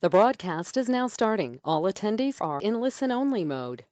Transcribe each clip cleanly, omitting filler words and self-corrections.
The broadcast is now starting. All attendees are in listen-only mode.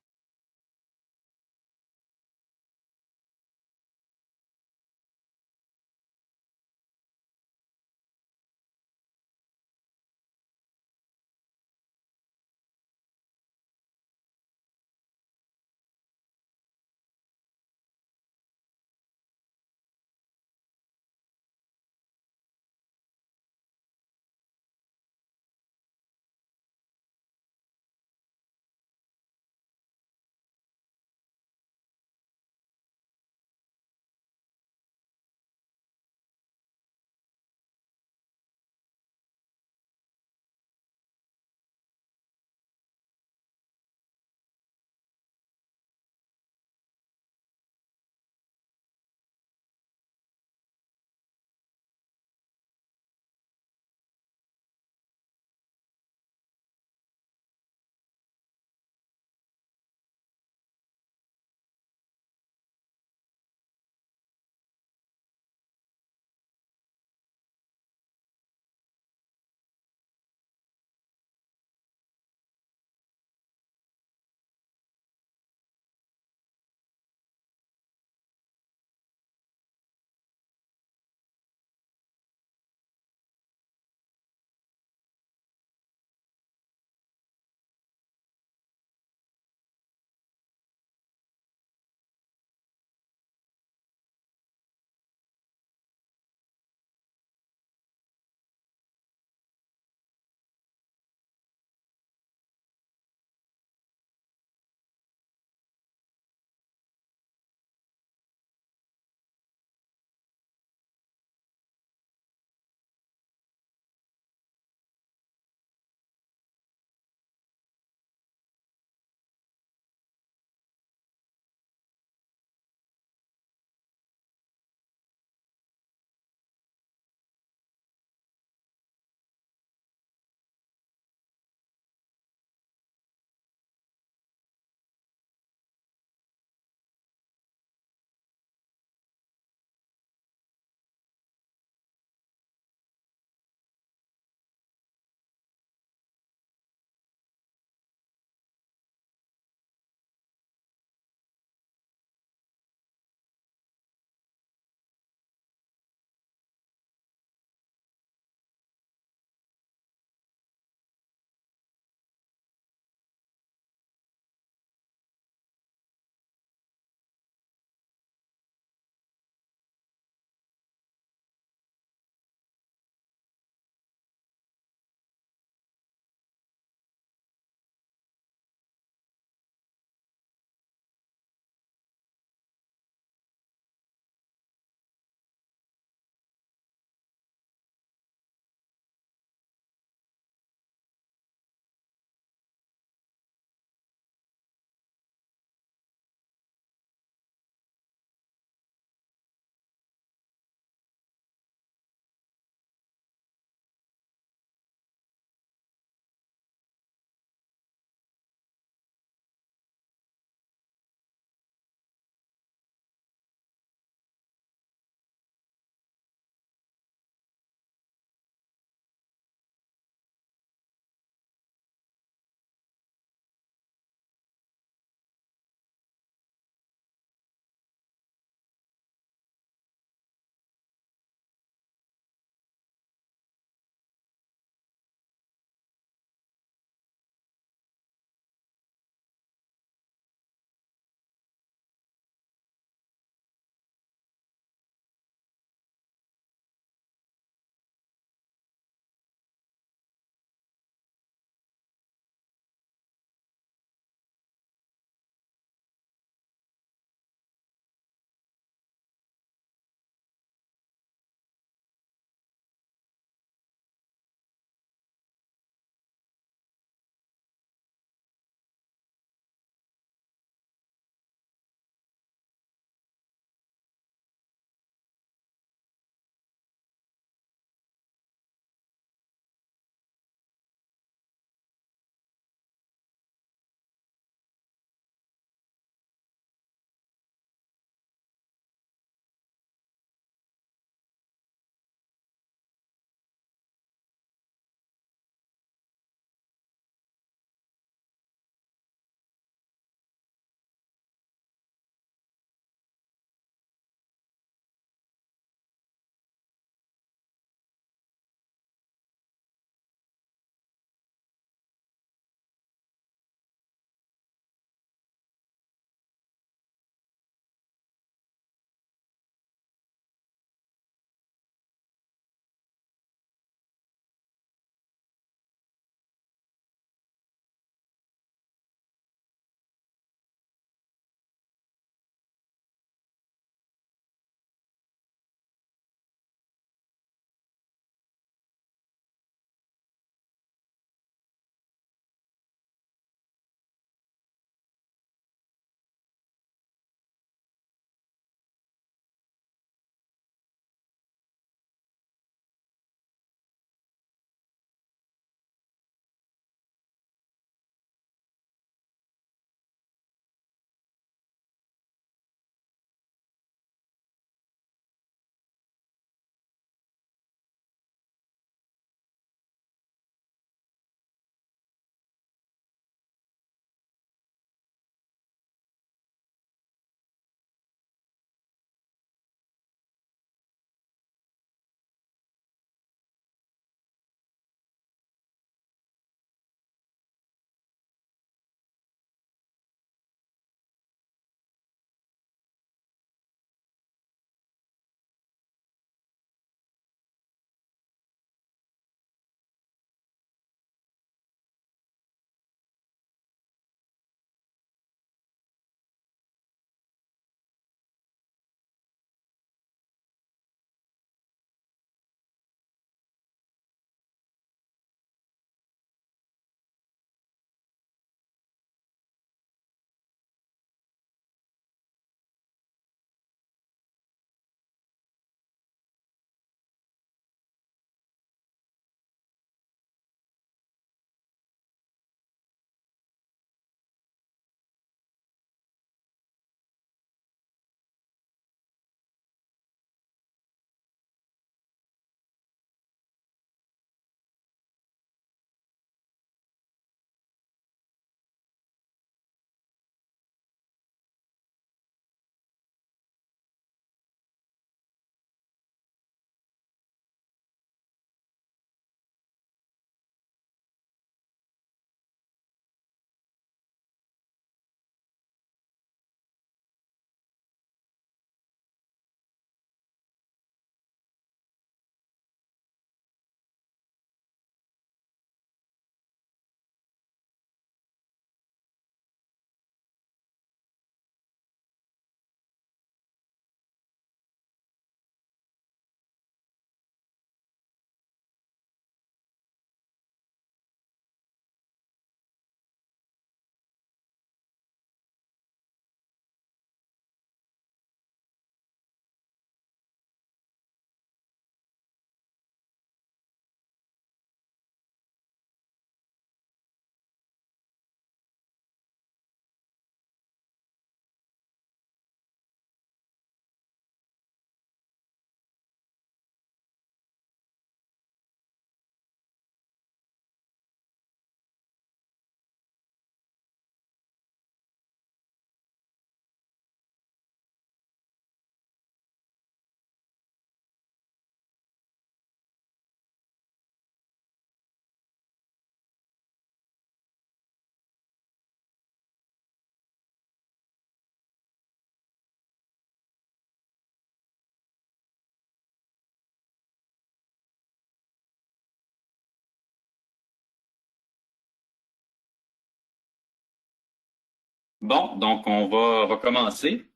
Bon, donc on va commencer.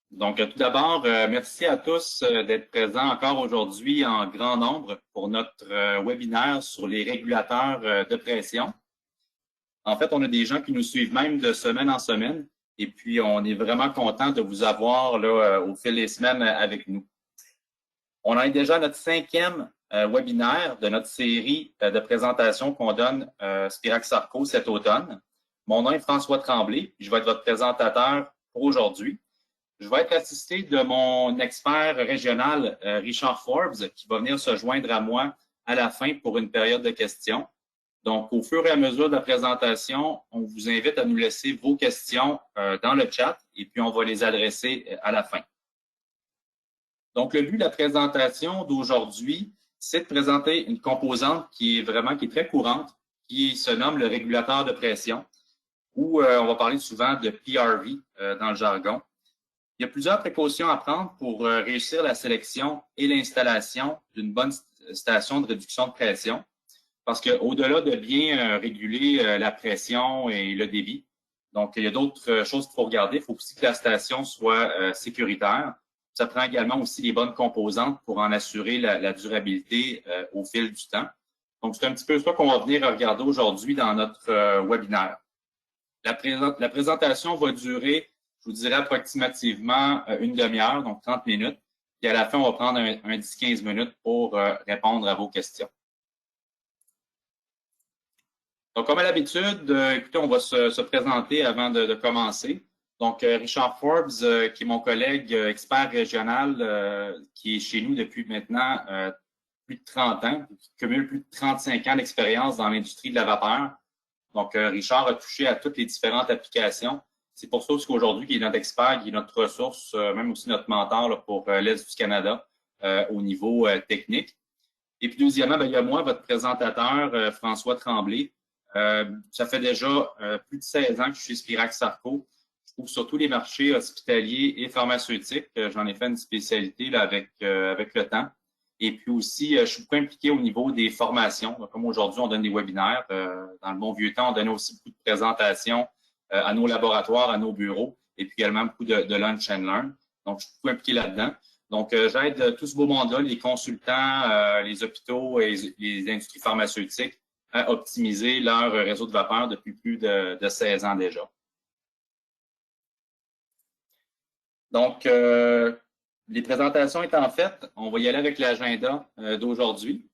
Donc, tout d'abord, merci à tous d'être présents encore aujourd'hui en grand nombre pour notre webinaire sur les régulateurs de pression. En fait, on a des gens qui nous suivent même de semaine en semaine et puis on est vraiment content de vous avoir là, au fil des semaines avec nous. On a déjà notre 5e webinaire de notre série de présentations qu'on donne Spirax Sarco cet automne. Mon nom est François Tremblay, je vais être votre présentateur pour aujourd'hui. Je vais être assisté de mon expert régional, Richard Forbes, qui va venir se joindre à moi à la fin pour une période de questions. Donc, au fur et à mesure de la présentation, on vous invite à nous laisser vos questions dans le chat et puis on va les adresser à la fin. Donc, le but de la présentation d'aujourd'hui, c'est de présenter une composante qui est très courante, qui se nomme le régulateur de pression, ou on va parler souvent de PRV dans le jargon. Il y a plusieurs précautions à prendre pour réussir la sélection et l'installation d'une bonne station de réduction de pression, parce qu'au-delà de bien réguler la pression et le débit, donc il y a d'autres choses qu'il faut regarder. Il faut aussi que la station soit sécuritaire. Ça prend également aussi les bonnes composantes pour en assurer la durabilité au fil du temps. Donc, c'est un petit peu ça qu'on va venir regarder aujourd'hui dans notre webinaire. La présentation va durer, je vous dirais, approximativement une demi-heure, donc 30 minutes. Puis à la fin, on va prendre un 10-15 minutes pour répondre à vos questions. Donc, comme à l'habitude, écoutez, on va se présenter avant de commencer. Donc, Richard Forbes, qui est mon collègue expert régional, qui est chez nous depuis maintenant plus de 30 ans, qui cumule plus de 35 ans d'expérience dans l'industrie de la vapeur. Donc, Richard a touché à toutes les différentes applications. C'est pour ça aussi qu'aujourd'hui, il est notre expert, il est notre ressource, même aussi notre mentor là, pour l'Est du Canada au niveau technique. Et puis, deuxièmement, il y a moi, votre présentateur, François Tremblay. Ça fait déjà plus de 16 ans que je suis Spirax Sarco. Je trouve sur tous les marchés hospitaliers et pharmaceutiques. J'en ai fait une spécialité là, avec le temps. Et puis aussi, je suis beaucoup impliqué au niveau des formations. Donc, comme aujourd'hui, on donne des webinaires. Dans le bon vieux temps, on donnait aussi beaucoup de présentations à nos laboratoires, à nos bureaux, et puis également beaucoup de lunch and learn. Donc, je suis beaucoup impliqué là-dedans. Donc, j'aide tout ce beau monde-là, les consultants, les hôpitaux et les industries pharmaceutiques à optimiser leur réseau de vapeur depuis plus de 16 ans déjà. Donc, les présentations étant faites, on va y aller avec l'agenda d'aujourd'hui.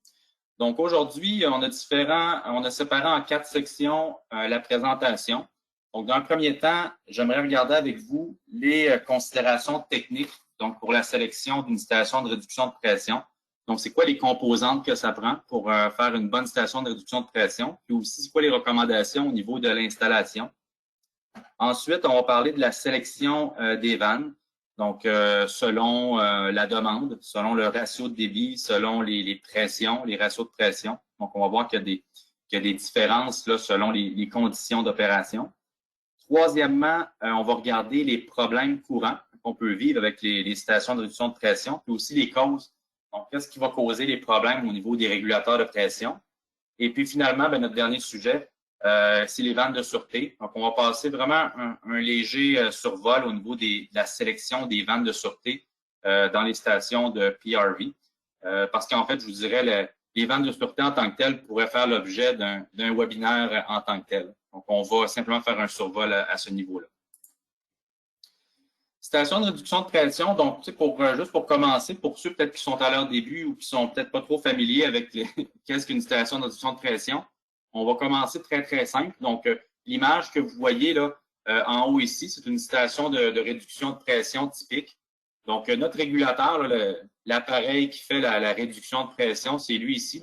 Donc, aujourd'hui, on a séparé en 4 sections la présentation. Donc, dans le premier temps, j'aimerais regarder avec vous les considérations techniques, donc pour la sélection d'une station de réduction de pression. Donc, c'est quoi les composantes que ça prend pour faire une bonne station de réduction de pression, puis aussi, c'est quoi les recommandations au niveau de l'installation. Ensuite, on va parler de la sélection des vannes. Donc, selon la demande, selon le ratio de débit, selon les pressions, les ratios de pression. Donc, on va voir qu'il y a des différences là, selon les conditions d'opération. Troisièmement, on va regarder les problèmes courants qu'on peut vivre avec les stations de réduction de pression, puis aussi les causes. Donc, qu'est-ce qui va causer les problèmes au niveau des régulateurs de pression? Et puis, finalement, notre dernier sujet, c'est les vannes de sûreté. Donc, on va passer vraiment un léger survol au niveau de la sélection des vannes de sûreté dans les stations de PRV. Parce qu'en fait, je vous dirais, les vannes de sûreté en tant que telles pourraient faire l'objet d'un webinaire en tant que tel. Donc, on va simplement faire un survol à ce niveau-là. Station de réduction de pression, donc, juste pour commencer, pour ceux peut-être qui sont à leur début ou qui sont peut-être pas trop familiers avec qu'est-ce qu'une station de réduction de pression, on va commencer très, très simple. Donc, l'image que vous voyez là en haut ici, c'est une station de réduction de pression typique. Donc, notre régulateur, l'appareil qui fait la réduction de pression, c'est lui ici,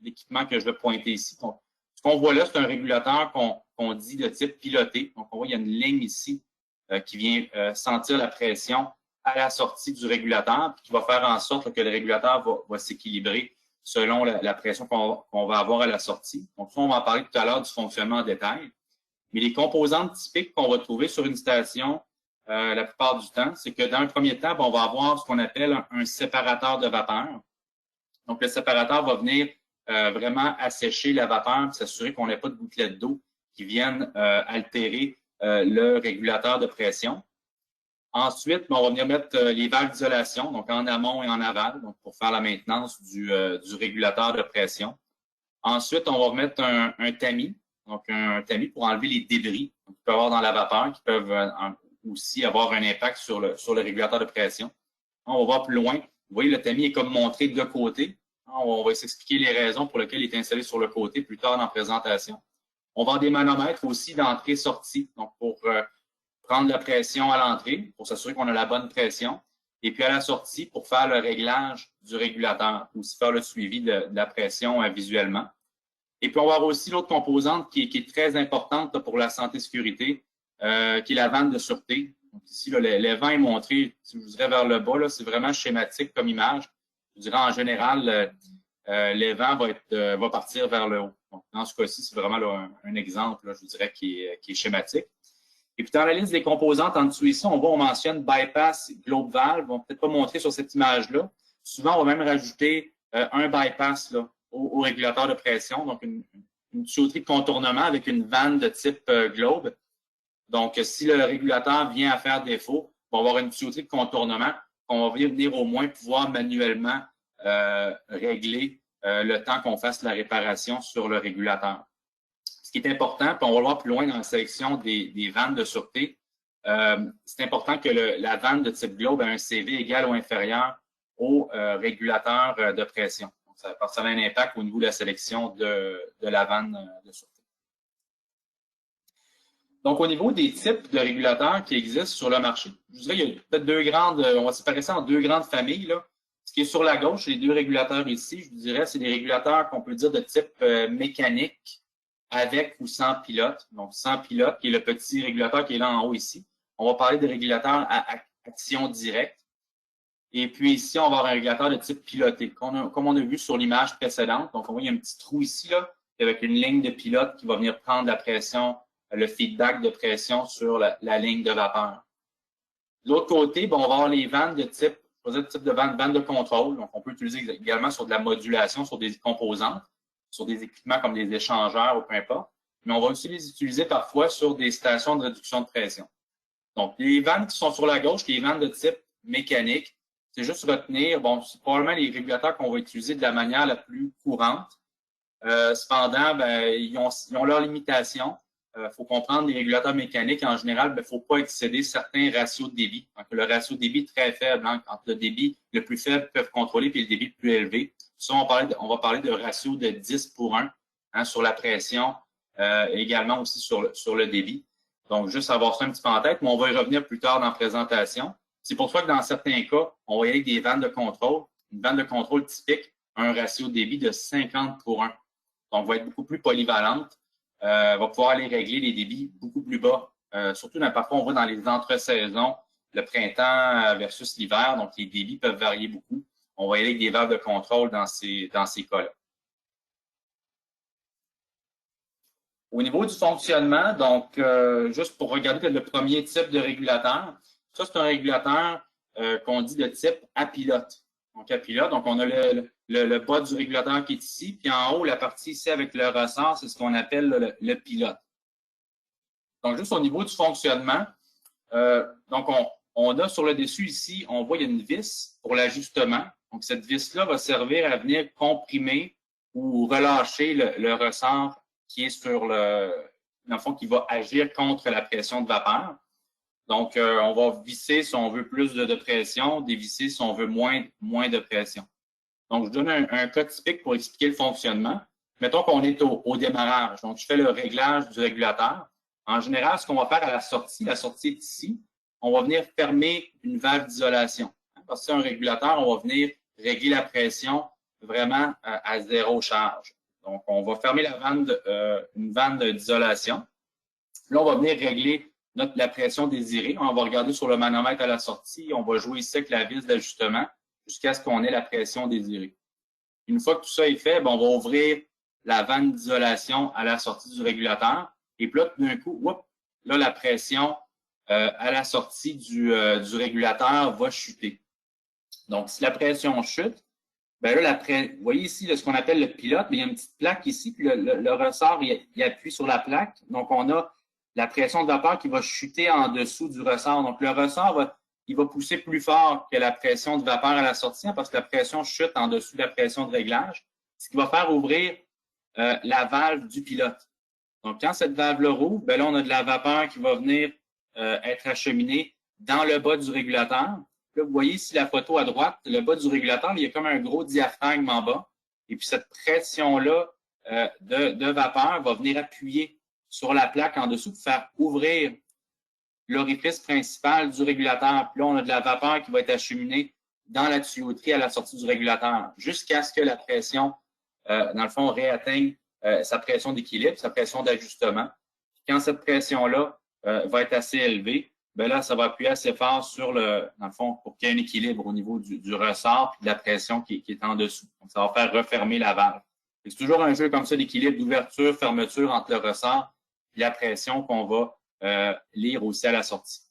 l'équipement que je vais pointer ici. Donc, ce qu'on voit là, c'est un régulateur qu'on dit de type piloté. Donc, on voit qu'il y a une ligne ici qui vient sentir la pression à la sortie du régulateur, puis qui va faire en sorte que le régulateur va s'équilibrer selon la pression qu'on va avoir à la sortie. Donc, ça, on va en parler tout à l'heure du fonctionnement en détail. Mais les composantes typiques qu'on va trouver sur une station, la plupart du temps, c'est que dans le premier temps, on va avoir ce qu'on appelle un séparateur de vapeur. Donc, le séparateur va venir vraiment assécher la vapeur et s'assurer qu'on n'ait pas de gouttelettes d'eau qui viennent altérer le régulateur de pression. Ensuite, on va venir mettre les valves d'isolation, donc en amont et en aval, donc pour faire la maintenance du régulateur de pression. Ensuite, on va remettre un tamis, donc un tamis pour enlever les débris qu'il peut y avoir dans la vapeur, qui peuvent aussi avoir un impact sur le régulateur de pression. On va voir plus loin. Vous voyez, le tamis est comme montré de côté. On va s'expliquer les raisons pour lesquelles il est installé sur le côté plus tard dans la présentation. On va avoir des manomètres aussi d'entrée-sortie, donc pour prendre la pression à l'entrée, pour s'assurer qu'on a la bonne pression. Et puis à la sortie, pour faire le réglage du régulateur, aussi faire le suivi de la pression visuellement. Et puis on va avoir aussi l'autre composante qui est très importante là, pour la santé-sécurité, qui est la vanne de sûreté. Donc ici, là, le vent est montré, si je vous dirais vers le bas, c'est vraiment schématique comme image. Je dirais en général, le vent va partir vers le haut. Donc, dans ce cas-ci, c'est vraiment là, un exemple, là, je vous dirais, qui est schématique. Et puis, dans la liste des composantes en dessous ici, on mentionne bypass, globe valve. On ne va peut-être pas montrer sur cette image-là. Souvent, on va même rajouter un bypass là, au régulateur de pression, donc une tuyauterie de contournement avec une vanne de type globe. Donc, si le régulateur vient à faire défaut, on va avoir une tuyauterie de contournement qu'on va venir au moins pouvoir manuellement régler le temps qu'on fasse la réparation sur le régulateur. Ce qui est important, puis on va le voir plus loin dans la sélection des vannes de sûreté, c'est important que la vanne de type globe ait un CV égal ou inférieur au régulateur de pression. Donc, ça a un impact au niveau de la sélection de la vanne de sûreté. Donc, au niveau des types de régulateurs qui existent sur le marché, je dirais qu'il y a peut-être deux grandes, on va séparer ça en deux grandes familles, là. Ce qui est sur la gauche, les deux régulateurs ici, je vous dirais, c'est des régulateurs qu'on peut dire de type mécanique, avec ou sans pilote. Donc, sans pilote, qui est le petit régulateur qui est là en haut ici. On va parler des régulateurs à action directe. Et puis ici, on va avoir un régulateur de type piloté, comme on a vu sur l'image précédente. Donc, on voit qu'il y a un petit trou ici, là, avec une ligne de pilote qui va venir prendre la pression, le feedback de pression sur la ligne de vapeur. De l'autre côté, on va avoir les vannes de type de vanne de contrôle. Donc, on peut utiliser également sur de la modulation, sur des composantes, sur des équipements comme des échangeurs ou peu importe. Mais on va aussi les utiliser parfois sur des stations de réduction de pression. Donc, les vannes qui sont sur la gauche, les vannes de type mécanique, c'est juste retenir, c'est probablement les régulateurs qu'on va utiliser de la manière la plus courante. Cependant, ils ont leurs limitations. Faut comprendre, les régulateurs mécaniques, en général, il ne faut pas excéder certains ratios de débit. Donc, le ratio de débit est très faible, entre le débit le plus faible peuvent contrôler puis le débit le plus élevé. Ça, on va parler de ratio de 10:1 sur la pression, également aussi sur le débit. Donc, juste avoir ça un petit peu en tête, mais on va y revenir plus tard dans la présentation. C'est pour ça que dans certains cas, on va y aller avec des vannes de contrôle. Une vanne de contrôle typique a un ratio de débit de 50:1. Donc, va être beaucoup plus polyvalente. Va pouvoir aller régler les débits beaucoup plus bas. Surtout, parfois, on voit dans les entre-saisons, le printemps versus l'hiver, donc les débits peuvent varier beaucoup. On va y aller avec des valves de contrôle dans ces cas-là. Au niveau du fonctionnement, donc, juste pour regarder le premier type de régulateur, ça, c'est un régulateur qu'on dit de type à pilote. Donc, à pilote, donc on a le bas du régulateur qui est ici, puis en haut, la partie ici avec le ressort, c'est ce qu'on appelle le pilote. Donc, juste au niveau du fonctionnement, donc on a sur le dessus ici, on voit il y a une vis pour l'ajustement. Donc, cette vis-là va servir à venir comprimer ou relâcher le ressort qui est sur dans le fond, qui va agir contre la pression de vapeur. Donc, on va visser si on veut plus de pression, dévisser si on veut moins de pression. Donc, je donne un cas typique pour expliquer le fonctionnement. Mettons qu'on est au démarrage. Donc, je fais le réglage du régulateur. En général, ce qu'on va faire à la sortie est ici. On va venir fermer une valve d'isolation. Parce que c'est un régulateur, on va venir régler la pression vraiment à zéro charge. Donc, on va fermer une vanne d'isolation. Là, on va venir régler la pression désirée. On va regarder sur le manomètre à la sortie. On va jouer ici avec la vis d'ajustement jusqu'à ce qu'on ait la pression désirée. Une fois que tout ça est fait, on va ouvrir la vanne d'isolation à la sortie du régulateur. Et puis là, tout d'un coup, là, la pression à la sortie du régulateur va chuter. Donc, si la pression chute, là, vous voyez ici ce qu'on appelle le pilote, mais il y a une petite plaque ici, puis le ressort, il appuie sur la plaque. Donc, on a la pression de vapeur qui va chuter en dessous du ressort. Donc, le ressort il va pousser plus fort que la pression de vapeur à la sortie, hein, parce que la pression chute en dessous de la pression de réglage, ce qui va faire ouvrir la valve du pilote. Donc, quand cette valve-là rouvre, ben là, on a de la vapeur qui va venir être acheminée dans le bas du régulateur. Là, vous voyez ici la photo à droite, le bas du régulateur, il y a comme un gros diaphragme en bas. Et puis, cette pression-là de vapeur va venir appuyer sur la plaque en dessous pour faire ouvrir l'orifice principal du régulateur. Puis là, on a de la vapeur qui va être acheminée dans la tuyauterie à la sortie du régulateur jusqu'à ce que la pression, dans le fond, réatteigne sa pression d'équilibre, sa pression d'ajustement. Quand cette pression-là va être assez élevée, ben là, ça va appuyer assez fort sur dans le fond, pour qu'il y ait un équilibre au niveau du ressort et de la pression qui est en dessous. Donc, ça va faire refermer la valve. C'est toujours un jeu comme ça d'équilibre, d'ouverture, fermeture entre le ressort et la pression qu'on va lire aussi à la sortie.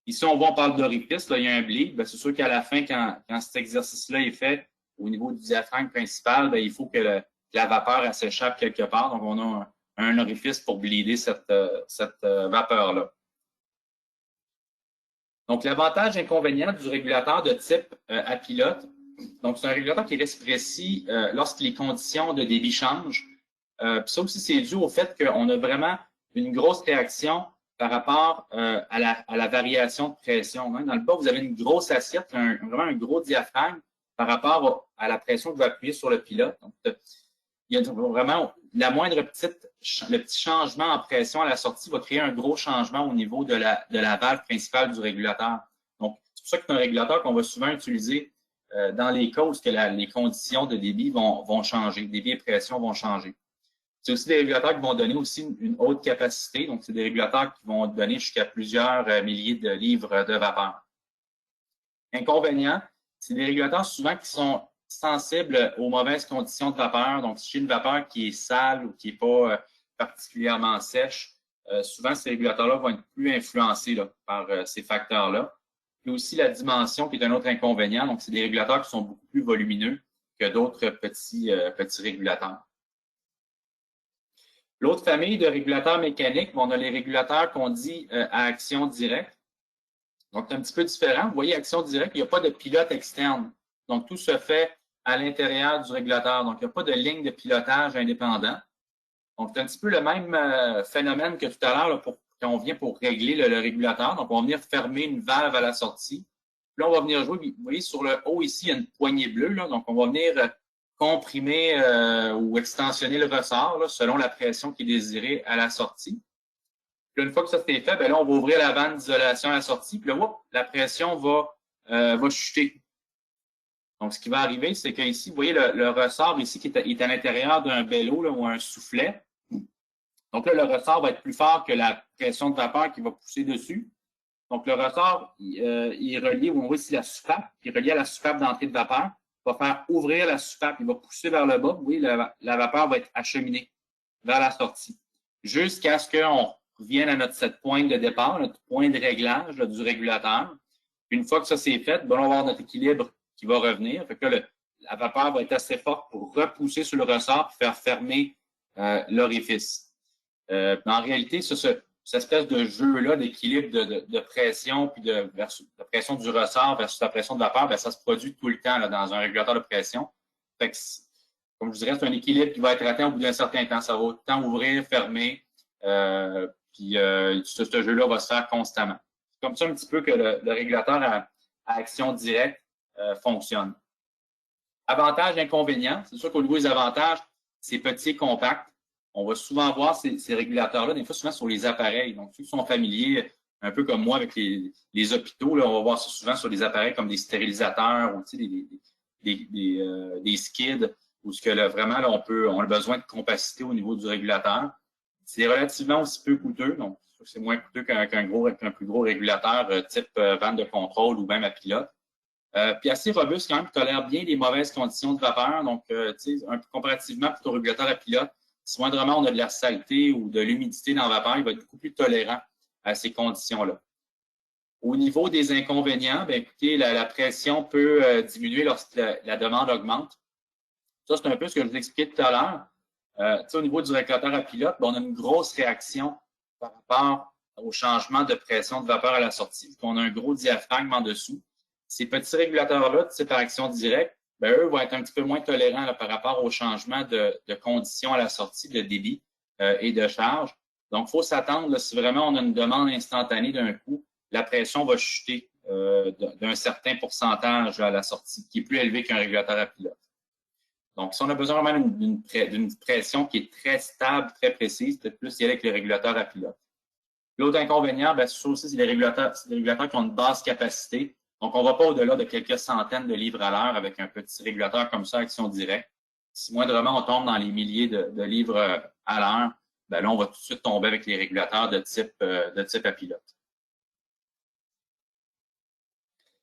Ici, on parle d'orifice, là, il y a un bleed. Ben, c'est sûr qu'à la fin, quand cet exercice-là est fait, au niveau du diaphragme principal, ben, il faut que la vapeur elle s'échappe quelque part. Donc, on a un orifice pour bleeder cette vapeur-là. Donc, l'avantage inconvénient du régulateur de type à pilote, donc c'est un régulateur qui reste précis lorsque les conditions de débit changent. Puis ça aussi, c'est dû au fait qu'on a vraiment une grosse réaction par rapport à la variation de pression. Hein. Dans le bas, vous avez une grosse assiette, vraiment un gros diaphragme par rapport à la pression que vous appuyez sur le pilote. Donc, il y a vraiment le petit changement en pression à la sortie va créer un gros changement au niveau de la valve principale du régulateur. Donc, c'est pour ça que c'est un régulateur qu'on va souvent utiliser dans les cas où les conditions de débit vont changer, débit et pression vont changer. C'est aussi des régulateurs qui vont donner aussi une haute capacité. Donc, c'est des régulateurs qui vont donner jusqu'à plusieurs milliers de livres de vapeur. Inconvénient, c'est des régulateurs souvent qui sont sensibles aux mauvaises conditions de vapeur. Donc, si j'ai une vapeur qui est sale ou qui n'est pas particulièrement sèche, souvent ces régulateurs-là vont être plus influencés là, par ces facteurs-là. Puis aussi la dimension qui est un autre inconvénient. Donc, c'est des régulateurs qui sont beaucoup plus volumineux que d'autres petits régulateurs. L'autre famille de régulateurs mécaniques, on a les régulateurs qu'on dit à action directe. Donc, c'est un petit peu différent. Vous voyez, action directe, il n'y a pas de pilote externe. Donc, tout se fait à l'intérieur du régulateur. Donc, il n'y a pas de ligne de pilotage indépendant. Donc, c'est un petit peu le même phénomène que tout à l'heure quand on vient pour régler le régulateur. Donc, on va venir fermer une valve à la sortie. Puis là, on va venir jouer. Vous voyez, sur le haut, ici, il y a une poignée bleue. Là. Donc, on va venir comprimer ou extensionner le ressort là, selon la pression qui est désirée à la sortie. Puis une fois que ça c'est fait, bien là, on va ouvrir la vanne d'isolation à la sortie. Puis là, la pression va chuter. Donc, ce qui va arriver, c'est qu'ici, vous voyez le ressort ici qui est à l'intérieur d'un bello là, ou un soufflet. Donc là, le ressort va être plus fort que la pression de vapeur qui va pousser dessus. Donc, le ressort, il est relié, on voit ici la soupape, qui est relié à la soupape d'entrée de vapeur. Va faire ouvrir la soupape, il va pousser vers le bas. Vous voyez, la vapeur va être acheminée vers la sortie. Jusqu'à ce qu'on revienne à cette pointe de départ, notre point de réglage là, du régulateur. Une fois que ça c'est fait, ben, on va avoir notre équilibre qui va revenir. Fait que là, la vapeur va être assez forte pour repousser sur le ressort et faire fermer l'orifice. En réalité, cette espèce de jeu-là d'équilibre de pression puis de pression du ressort versus la pression de vapeur, bien, ça se produit tout le temps là, dans un régulateur de pression. Fait que, comme je dirais, c'est un équilibre qui va être atteint au bout d'un certain temps. Ça va autant ouvrir, fermer, puis ce jeu-là va se faire constamment. C'est comme ça un petit peu que le régulateur à action directe fonctionne. Avantages, inconvénients. C'est sûr qu'au niveau des avantages, c'est petit et compact. On va souvent voir ces régulateurs-là, des fois souvent sur les appareils. Donc, ceux qui sont familiers, un peu comme moi avec les hôpitaux, là, on va voir ça souvent sur des appareils comme des stérilisateurs ou des skids, où ce que là, vraiment, là, on a besoin de compacité au niveau du régulateur. C'est relativement aussi peu coûteux, donc c'est moins coûteux qu'un plus gros régulateur type vanne de contrôle ou même à pilote. Puis assez robuste quand même, qui tolère bien les mauvaises conditions de vapeur. Donc, comparativement pour ton régulateur à pilote, si moindrement on a de la saleté ou de l'humidité dans la vapeur, il va être beaucoup plus tolérant à ces conditions-là. Au niveau des inconvénients, bien, écoutez, la pression peut diminuer lorsque la demande augmente. Ça, c'est un peu ce que je vous expliquais tout à l'heure. Au niveau du régulateur à pilote, bien, on a une grosse réaction par rapport au changement de pression de vapeur à la sortie, vu qu'on a un gros diaphragme en dessous. Ces petits régulateurs-là, de type par action directe, ben, eux vont être un petit peu moins tolérants là, par rapport au changement de conditions à la sortie, de débit et de charge. Donc, il faut s'attendre, si vraiment on a une demande instantanée d'un coup, la pression va chuter d'un certain pourcentage à la sortie, qui est plus élevé qu'un régulateur à pilote. Donc, si on a besoin vraiment d'une pression qui est très stable, très précise, peut-être plus y aller avec les régulateurs à pilote. L'autre inconvénient, bien, c'est aussi les régulateurs qui ont une basse capacité. Donc, on ne va pas au-delà de quelques centaines de livres à l'heure avec un petit régulateur comme ça, action directe. Si moindrement on tombe dans les milliers de livres à l'heure, ben là, on va tout de suite tomber avec les régulateurs de type à pilote.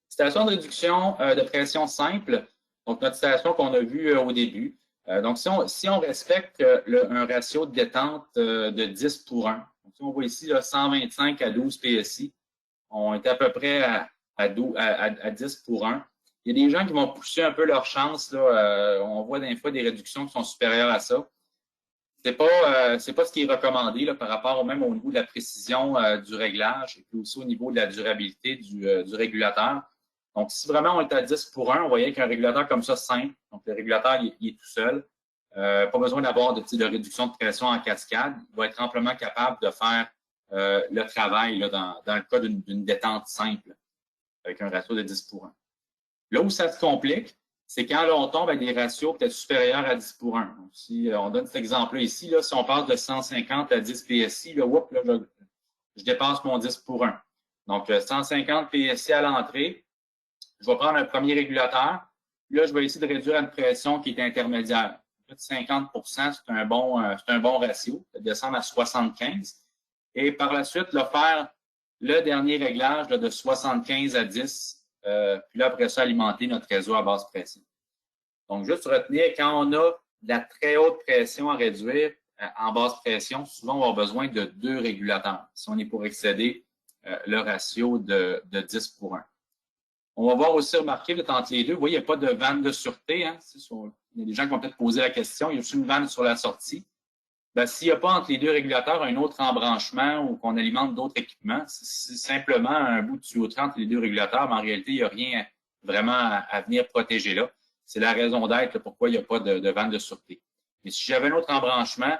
Station de réduction de pression simple, donc notre station qu'on a vue au début. Donc, si on respecte un ratio de détente de 10:1, donc, on voit ici là, 125 à 12 PSI, on est à peu près à 10:1. Il y a des gens qui vont pousser un peu leur chance. Là, on voit des fois des réductions qui sont supérieures à ça. C'est pas ce qui est recommandé là, par rapport même au niveau de la précision du réglage et puis aussi au niveau de la durabilité du régulateur. Donc, si vraiment on est à 10:1, on voyait qu'un régulateur comme ça simple, donc le régulateur il est tout seul, pas besoin d'avoir de réduction de pression en cascade, il va être amplement capable de faire le travail là, dans le cas d'une détente simple avec un ratio de 10:1. Là où ça se complique, c'est quand là, on tombe à des ratios peut-être supérieurs à 10:1. Donc, si on donne cet exemple-là ici, là, si on passe de 150 à 10 PSI, là, je dépasse mon 10:1. Donc, 150 PSI à l'entrée, je vais prendre un premier régulateur. Là, je vais essayer de réduire à une pression qui est intermédiaire. 50 %, c'est un bon ratio, de descendre à 75. Et par la suite, là, faire le dernier réglage là, de 75 à 10. Puis là, après ça, alimenter notre réseau à basse pression. Donc, juste retenir, quand on a de la très haute pression à réduire en basse pression, souvent, on va avoir besoin de 2 régulateurs si on est pour excéder le ratio de 10:1. On va voir aussi remarquer entre les deux, vous voyez, il n'y a pas de vanne de sûreté. Hein? Il y a des gens qui vont peut-être poser la question, il y a aussi une vanne sur la sortie. Ben, s'il n'y a pas entre les deux régulateurs un autre embranchement ou qu'on alimente d'autres équipements, c'est simplement un bout de tuyauterie entre les deux régulateurs, mais en réalité, il n'y a rien vraiment à venir protéger là. C'est la raison d'être pourquoi il n'y a pas de vanne de sûreté. Mais si j'avais un autre embranchement,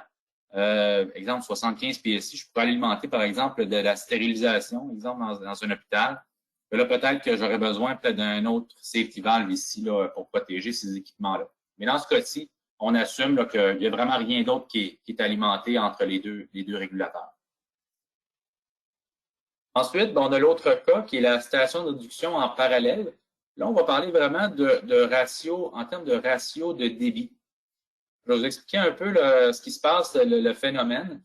exemple 75 PSI, je pourrais alimenter, par exemple, de la stérilisation, exemple dans un hôpital. Là, peut-être que j'aurais besoin peut-être d'un autre safety valve ici là, pour protéger ces équipements-là. Mais dans ce cas-ci, on assume qu'il n'y a vraiment rien d'autre qui est alimenté entre les deux régulateurs. Ensuite, on a l'autre cas qui est la station de réduction en parallèle. Là, on va parler vraiment de ratio, en termes de ratio de débit. Je vais vous expliquer un peu ce qui se passe, le phénomène.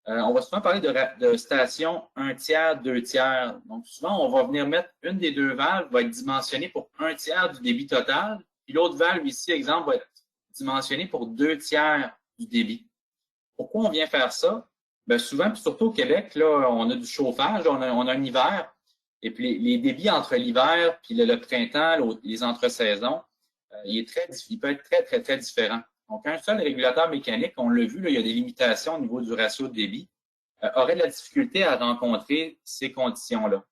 On va souvent parler de station 1/3, 2/3. Donc, souvent, on va venir mettre une des deux valves va être dimensionnée pour 1/3 du débit total. Puis l'autre valve ici, exemple, va être dimensionnée pour 2/3 du débit. Pourquoi on vient faire ça? Bien, souvent, puis surtout au Québec, là, on a du chauffage, on a un hiver. Et puis les débits entre l'hiver puis le printemps, les entre-saisons, il peut être très, très, très différent. Donc, un seul régulateur mécanique, on l'a vu, là, il y a des limitations au niveau du ratio de débit, aurait de la difficulté à rencontrer ces conditions-là.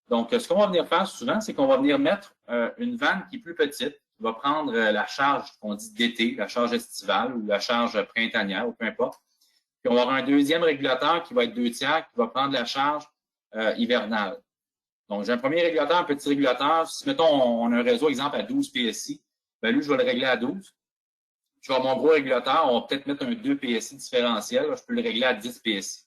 Donc, ce qu'on va venir faire souvent, c'est qu'on va venir mettre une vanne qui est plus petite, qui va prendre la charge qu'on dit d'été, la charge estivale ou la charge printanière, ou peu importe. Puis, on va avoir un deuxième régulateur qui va être 2/3, qui va prendre la charge hivernale. Donc, j'ai un premier régulateur, un petit régulateur. Si, mettons, on a un réseau, exemple, à 12 PSI, bien, lui, je vais le régler à 12. Je vais avoir mon gros régulateur, on va peut-être mettre un 2 PSI différentiel. Là, je peux le régler à 10 PSI.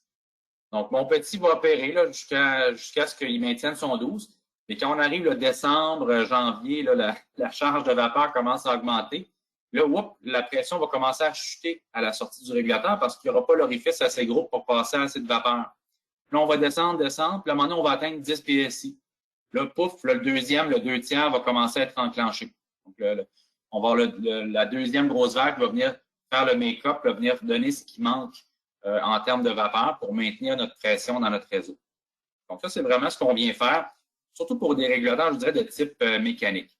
Donc, mon petit va opérer jusqu'à ce qu'il maintienne son 12. Et quand on arrive le décembre, janvier, là, la charge de vapeur commence à augmenter. Là, la pression va commencer à chuter à la sortie du régulateur parce qu'il n'y aura pas l'orifice assez gros pour passer assez de vapeur. Là, on va descendre. Puis là, à un moment donné, on va atteindre 10 PSI. Là, pouf, là, le deuxième, le 2/3 va commencer à être enclenché. Donc, on va avoir la deuxième grosse vague qui va venir faire le make-up, va venir donner ce qui manque en termes de vapeur pour maintenir notre pression dans notre réseau. Donc, ça, c'est vraiment ce qu'on vient faire, surtout pour des régulateurs, je dirais, de type mécanique.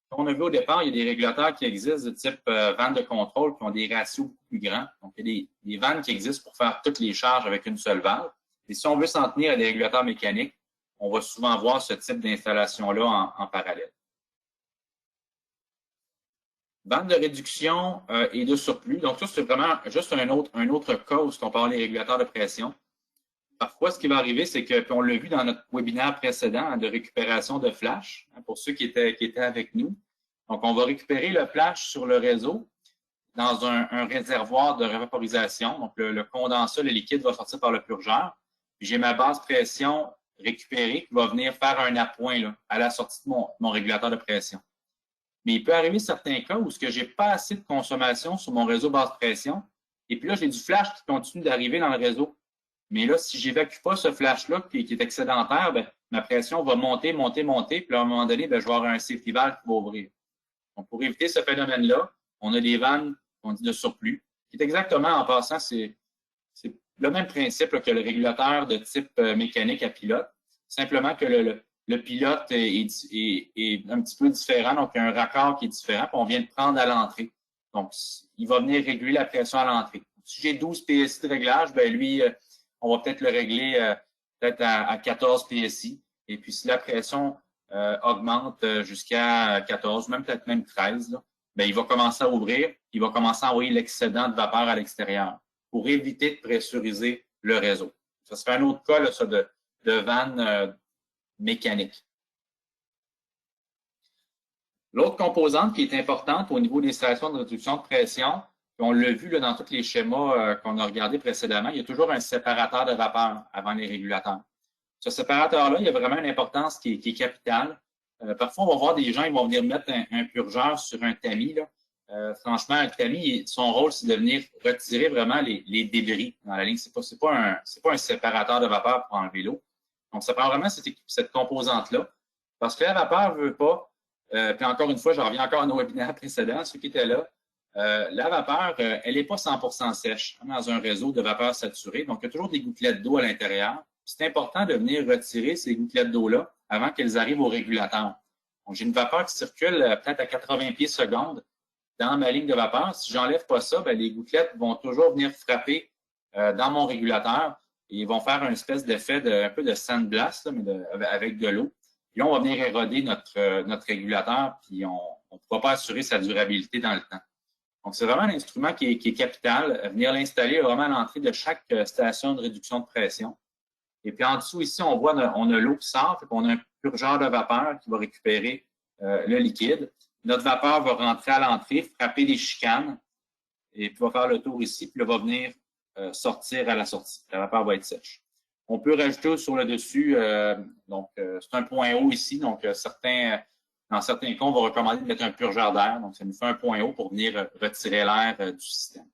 Comme on a vu au départ, il y a des régulateurs qui existent de type vanne de contrôle qui ont des ratios beaucoup plus grands. Donc, il y a des vannes qui existent pour faire toutes les charges avec une seule valve. Et si on veut s'en tenir à des régulateurs mécaniques, on va souvent voir ce type d'installation-là en parallèle. Bande de réduction et de surplus. Donc, ça, c'est vraiment juste un autre cas où on parle des régulateurs de pression. Parfois, ce qui va arriver, c'est que, puis on l'a vu dans notre webinaire précédent de récupération de flash, pour ceux qui étaient avec nous. Donc, on va récupérer le flash sur le réseau dans un réservoir de vaporisation. Donc, le condensat, le liquide va sortir par le purgeur. Puis, j'ai ma base pression récupérée qui va venir faire un appoint là, à la sortie de mon régulateur de pression. Mais il peut arriver certains cas où je n'ai pas assez de consommation sur mon réseau basse pression. Et puis là, j'ai du flash qui continue d'arriver dans le réseau. Mais là, si je n'évacue pas ce flash-là qui est excédentaire, bien, ma pression va monter. Puis à un moment donné, bien, je vais avoir un safety valve qui va ouvrir. Donc, pour éviter ce phénomène-là, on a des vannes qu'on dit de surplus, qui est exactement, en passant, c'est le même principe là, que le régulateur de type mécanique à pilote. Simplement que le pilote est un petit peu différent, donc il y a un raccord qui est différent, puis on vient de prendre à l'entrée. Donc, il va venir réguler la pression à l'entrée. Si j'ai 12 PSI de réglage, bien lui, on va peut-être le régler peut-être à 14 PSI. Et puis, si la pression augmente jusqu'à 14, peut-être même 13, là, bien, il va commencer à ouvrir, il va commencer à envoyer l'excédent de vapeur à l'extérieur pour éviter de pressuriser le réseau. Ça serait un autre cas là, ça, de vanne mécanique. L'autre composante qui est importante au niveau des stations de réduction de pression, on l'a vu là, dans tous les schémas qu'on a regardés précédemment, il y a toujours un séparateur de vapeur avant les régulateurs. Ce séparateur-là, il y a vraiment une importance qui est capitale. Parfois, on va voir des gens, ils vont venir mettre un purgeur sur un tamis. Là. Franchement, un tamis, son rôle, c'est de venir retirer vraiment les débris dans la ligne. C'est pas un séparateur de vapeur pour enlever l'eau. Donc, ça prend vraiment cette composante-là. Parce que la vapeur ne veut pas, puis encore une fois, je reviens encore à nos webinaires précédents, ceux qui étaient là, la vapeur, elle n'est pas 100% sèche dans un réseau de vapeur saturée. Donc, il y a toujours des gouttelettes d'eau à l'intérieur. C'est important de venir retirer ces gouttelettes d'eau-là avant qu'elles arrivent au régulateur. Donc, j'ai une vapeur qui circule peut-être à 80 pieds seconde dans ma ligne de vapeur. Si je n'enlève pas ça, bien, les gouttelettes vont toujours venir frapper dans mon régulateur et ils vont faire une espèce d'effet un peu de sandblast, là, mais avec de l'eau. Puis là, on va venir éroder notre régulateur, puis on ne pourra pas assurer sa durabilité dans le temps. Donc, c'est vraiment un instrument qui est capital. Venir l'installer vraiment à l'entrée de chaque station de réduction de pression. Et puis en dessous, ici, on voit on a l'eau qui sort, fait qu'on a un purgeur de vapeur qui va récupérer le liquide. Notre vapeur va rentrer à l'entrée, frapper les chicanes, et puis va faire le tour ici, puis là, va venir sortir à la sortie. La vapeur va être sèche. On peut rajouter sur le dessus, c'est un point haut ici, donc dans certains cas, on va recommander de mettre un purgeur d'air, donc ça nous fait un point haut pour venir retirer l'air du système.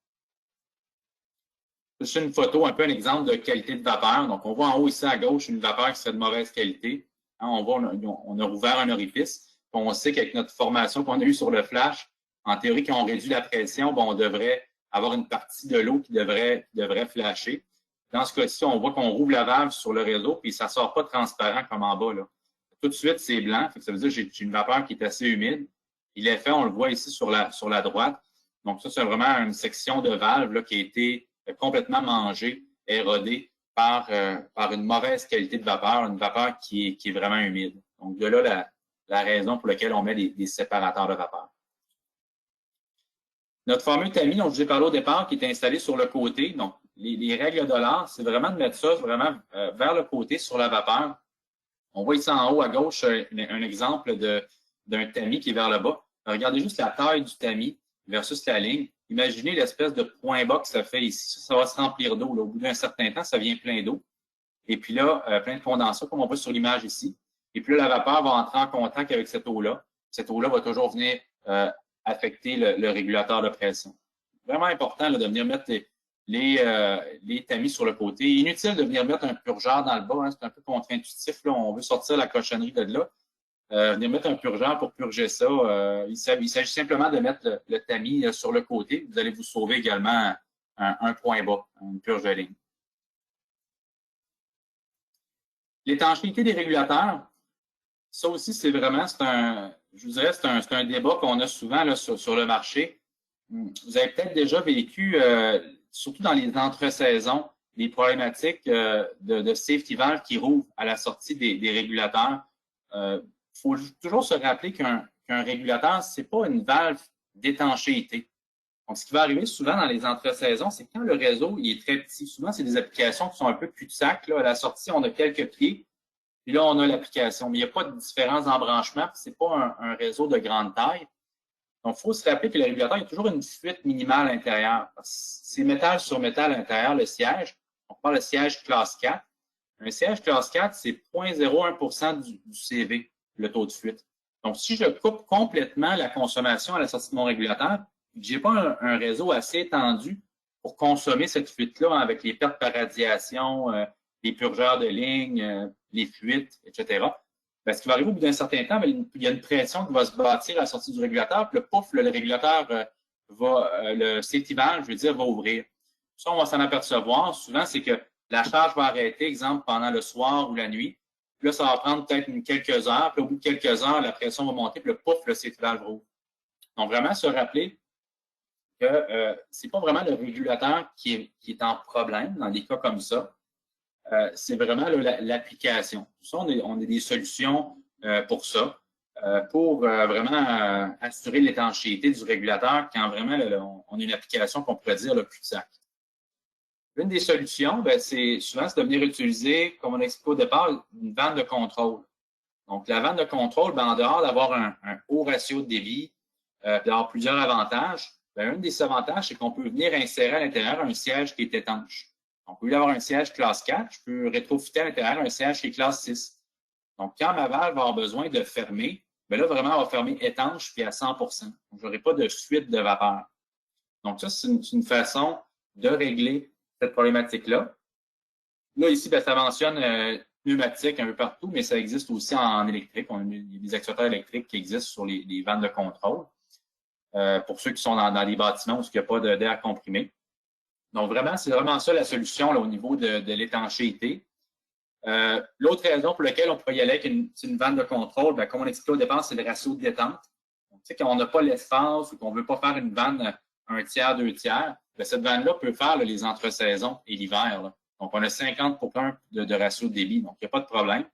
C'est une photo, un peu un exemple de qualité de vapeur. Donc, on voit en haut ici à gauche une vapeur qui serait de mauvaise qualité. Hein, on a ouvert un orifice. On sait qu'avec notre formation qu'on a eue sur le flash, en théorie, quand on réduit la pression, on devrait avoir une partie de l'eau qui devrait flasher. Dans ce cas-ci, on voit qu'on rouvre la valve sur le réseau, puis ça ne sort pas transparent comme en bas. Là. Tout de suite, c'est blanc. Ça veut dire que j'ai une vapeur qui est assez humide. Et l'effet, on le voit ici sur la droite. Donc, ça, c'est vraiment une section de valve là, qui a été complètement mangée, érodée par une mauvaise qualité de vapeur, une vapeur qui est vraiment humide. Donc, de là, la raison pour laquelle on met des séparateurs de vapeur. Notre fameux tamis dont je vous ai parlé au départ, qui est installé sur le côté, donc les règles de l'art, c'est vraiment de mettre ça vraiment vers le côté sur la vapeur. On voit ici en haut à gauche un exemple d'un tamis qui est vers le bas. Regardez juste la taille du tamis versus la ligne. Imaginez l'espèce de point bas que ça fait ici. Ça va se remplir d'eau. Au bout d'un certain temps, ça vient plein d'eau. Et puis là, plein de condensat, comme on voit sur l'image ici. Et puis là, la vapeur va entrer en contact avec cette eau-là. Cette eau-là va toujours venir affecter le régulateur de pression. Vraiment important là, de venir mettre les tamis sur le côté. Inutile de venir mettre un purgeur dans le bas. Hein, c'est un peu contre-intuitif. On veut sortir la cochonnerie de là. Venir mettre un purgeur pour purger ça. Il s'agit simplement de mettre le tamis sur le côté. Vous allez vous sauver également un point bas, une purge de ligne. L'étanchéité des régulateurs, ça aussi, c'est vraiment, je vous dirais, c'est un débat qu'on a souvent là, sur le marché. Vous avez peut-être déjà vécu, surtout dans les entre-saisons, des problématiques de safety valve qui rouvrent à la sortie des régulateurs. Faut toujours se rappeler qu'un régulateur, c'est pas une valve d'étanchéité. Donc, ce qui va arriver souvent dans les entre-saisons, c'est quand le réseau il est très petit. Souvent, c'est des applications qui sont un peu cul-de-sac. À la sortie, on a quelques pieds, puis là, on a l'application. Mais il n'y a pas de différence d'embranchement, puis c'est pas un réseau de grande taille. Donc, il faut se rappeler que le régulateur, il y a toujours une fuite minimale à l'intérieur. C'est métal sur métal à l'intérieur, le siège. On parle de siège classe 4. Un siège classe 4, c'est 0,01 du CV, le taux de fuite. Donc, si je coupe complètement la consommation à la sortie de mon régulateur, je n'ai pas un réseau assez étendu pour consommer cette fuite-là avec les pertes par radiation, les purgeurs de lignes, les fuites, etc. Ben, ce qui va arriver au bout d'un certain temps, ben, il y a une pression qui va se bâtir à la sortie du régulateur, puis le pouf, le régulateur le safety valve, je veux dire, va ouvrir. Ça, on va s'en apercevoir. Souvent, c'est que la charge va arrêter, exemple, pendant le soir ou la nuit. Puis là, ça va prendre peut-être quelques heures. Puis au bout de quelques heures, la pression va monter, puis le pouf, le safety valve rouvre. Donc, vraiment se rappeler que c'est pas vraiment le régulateur qui est en problème dans des cas comme ça. C'est vraiment l'application. Ça, on a des solutions pour ça, pour vraiment assurer l'étanchéité du régulateur quand vraiment on a une application qu'on pourrait dire le cul-de-sac. Une des solutions, ben, c'est de venir utiliser, comme on a expliqué au départ, une vanne de contrôle. Donc, la vanne de contrôle, ben, en dehors d'avoir un haut ratio de débit, d'avoir plusieurs avantages, ben, un des avantages, c'est qu'on peut venir insérer à l'intérieur un siège qui est étanche. Donc, au lieu d'avoir un siège classe 4, je peux rétrofitter à l'intérieur un siège qui est classe 6. Donc, quand ma valve va avoir besoin de fermer, bien là, vraiment, elle va fermer étanche puis à 100 Donc, je n'aurai pas de fuite de vapeur. Donc, ça, c'est une façon de régler cette problématique-là. Là, ici, bien, ça mentionne pneumatique un peu partout, mais ça existe aussi en électrique. Il y a des actuateurs électriques qui existent sur les vannes de contrôle. Pour ceux qui sont dans des bâtiments où il n'y a pas d'air comprimé. Donc, vraiment, c'est vraiment ça la solution là, au niveau de l'étanchéité. L'autre raison pour laquelle on peut y aller avec une vanne de contrôle, bien, comme on expliquait au départ, c'est le ratio de détente. Donc, tu sais, quand on n'a pas l'espace ou qu'on ne veut pas faire une vanne un tiers, deux tiers, bien, cette vanne-là peut faire là, les entre-saisons et l'hiver. Donc, on a 50 pour 1 de ratio de débit, donc il n'y a pas de problème.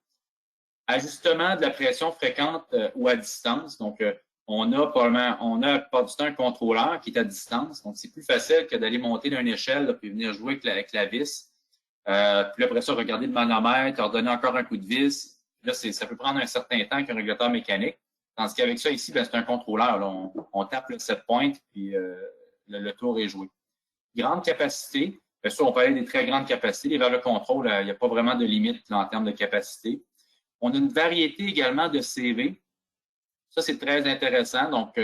Ajustement de la pression fréquente ou à distance. Donc, on a pas du temps un contrôleur qui est à distance. Donc, c'est plus facile que d'aller monter d'une échelle là, puis venir jouer avec la vis. Puis après ça, regarder le manomètre, redonner encore un coup de vis. Là, ça peut prendre un certain temps qu'un régulateur mécanique. Tandis qu'avec ça, ici, c'est un contrôleur. Là. On tape le set point, puis le tour est joué. Grande capacité. Bien sûr, on peut aller des très grandes capacités. Vers le contrôle, il n'y a pas vraiment de limite là, en termes de capacité. On a une variété également de CV. Ça, c'est très intéressant. Donc,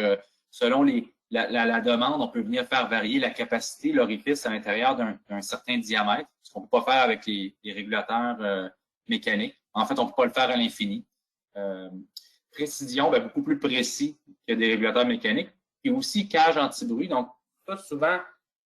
selon la demande, on peut venir faire varier la capacité, l'orifice à l'intérieur d'un certain diamètre, ce qu'on ne peut pas faire avec les régulateurs mécaniques. En fait, on ne peut pas le faire à l'infini. Précision, bien, beaucoup plus précis que des régulateurs mécaniques. Et aussi cage anti-bruit. Donc, ça, souvent,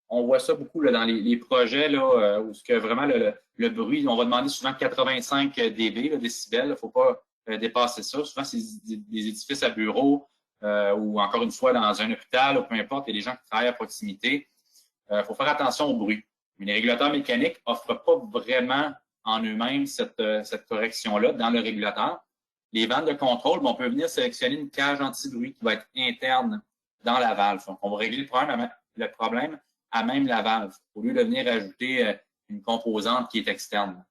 on voit ça beaucoup là, dans les projets là, où que vraiment le bruit, on va demander souvent 85 dB, décibels. Il ne faut pas dépasser ça. Souvent, c'est des édifices à bureaux ou encore une fois dans un hôpital ou peu importe, il y a des gens qui travaillent à proximité. Il faut faire attention au bruit. Mais les régulateurs mécaniques n'offrent pas vraiment en eux-mêmes cette correction-là dans le régulateur. Les vannes de contrôle, on peut venir sélectionner une cage anti-bruit qui va être interne dans la valve. Donc, on va régler le problème à même la valve, au lieu de venir ajouter une composante qui est externe.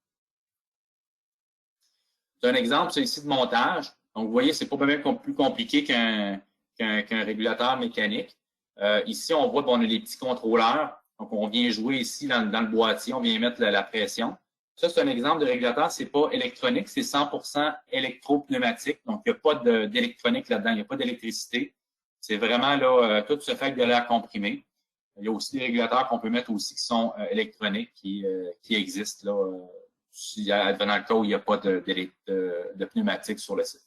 C'est un exemple, c'est ici de montage. Donc, vous voyez, c'est pas vraiment plus compliqué qu'un régulateur mécanique. Ici, on voit qu'on a les petits contrôleurs. Donc, on vient jouer ici dans le boîtier, on vient mettre la pression. Ça, c'est un exemple de régulateur, c'est pas électronique, c'est 100% électropneumatique. Donc, il n'y a pas d'électronique là-dedans, il n'y a pas d'électricité. C'est vraiment là, tout se fait avec de l'air comprimé. Il y a aussi des régulateurs qu'on peut mettre aussi qui sont électroniques, qui existent là, dans le cas où il n'y a pas de pneumatique sur le site.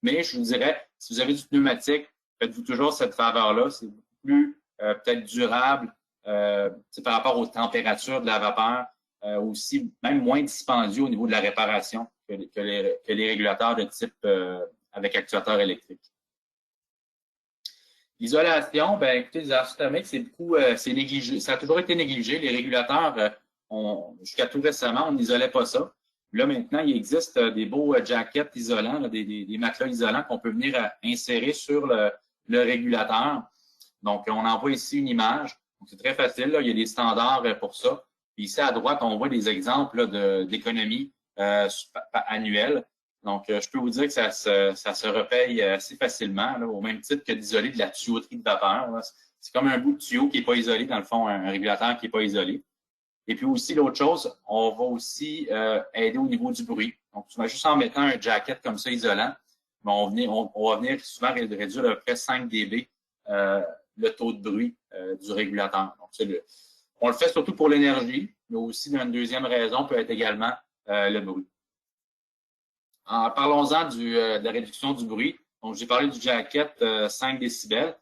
Mais je vous dirais, si vous avez du pneumatique, faites-vous toujours cette faveur-là. C'est beaucoup plus peut-être durable par rapport aux températures de la vapeur, aussi même moins dispendieux au niveau de la réparation que les régulateurs de type avec actuateur électrique. L'isolation, ben écoutez, les isothermiques, c'est négligé. Ça a toujours été négligé. Les régulateurs jusqu'à tout récemment, on n'isolait pas ça. Là, maintenant, il existe des beaux jackets isolants, là, des matelas isolants qu'on peut venir insérer sur le régulateur. Donc, on envoie ici une image. C'est très facile. Là. Il y a des standards pour ça. Puis ici, à droite, on voit des exemples d'économies annuelles. Donc, je peux vous dire que ça se repaye assez facilement, là, au même titre que d'isoler de la tuyauterie de vapeur. C'est comme un bout de tuyau qui n'est pas isolé, dans le fond, un régulateur qui n'est pas isolé. Et puis aussi, l'autre chose, on va aussi aider au niveau du bruit. Donc, juste en mettant un jacket comme ça isolant, on va venir souvent réduire à peu près 5 dB le taux de bruit du régulateur. Donc, on le fait surtout pour l'énergie, mais aussi une deuxième raison peut être également le bruit. Parlons-en de la réduction du bruit. Donc, j'ai parlé du jacket 5 décibels.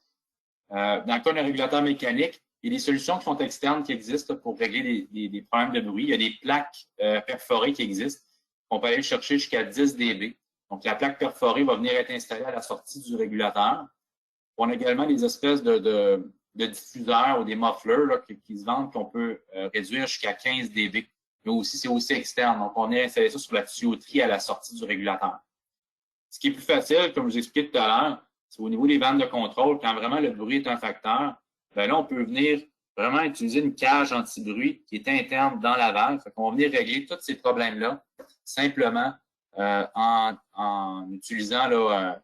Dans le cas d'un régulateur mécanique, il y a des solutions qui sont externes qui existent pour régler des problèmes de bruit. Il y a des plaques perforées qui existent. On peut aller chercher jusqu'à 10 dB. Donc, la plaque perforée va venir être installée à la sortie du régulateur. On a également des espèces de diffuseurs ou des mufflers là, qui se vendent qu'on peut réduire jusqu'à 15 dB. Mais aussi, c'est aussi externe. Donc, on a installé ça sur la tuyauterie à la sortie du régulateur. Ce qui est plus facile, comme je vous expliquais tout à l'heure, c'est au niveau des vannes de contrôle, quand vraiment le bruit est un facteur, bien là, on peut venir vraiment utiliser une cage anti-bruit qui est interne dans la valve. On va venir régler tous ces problèmes-là simplement en utilisant là,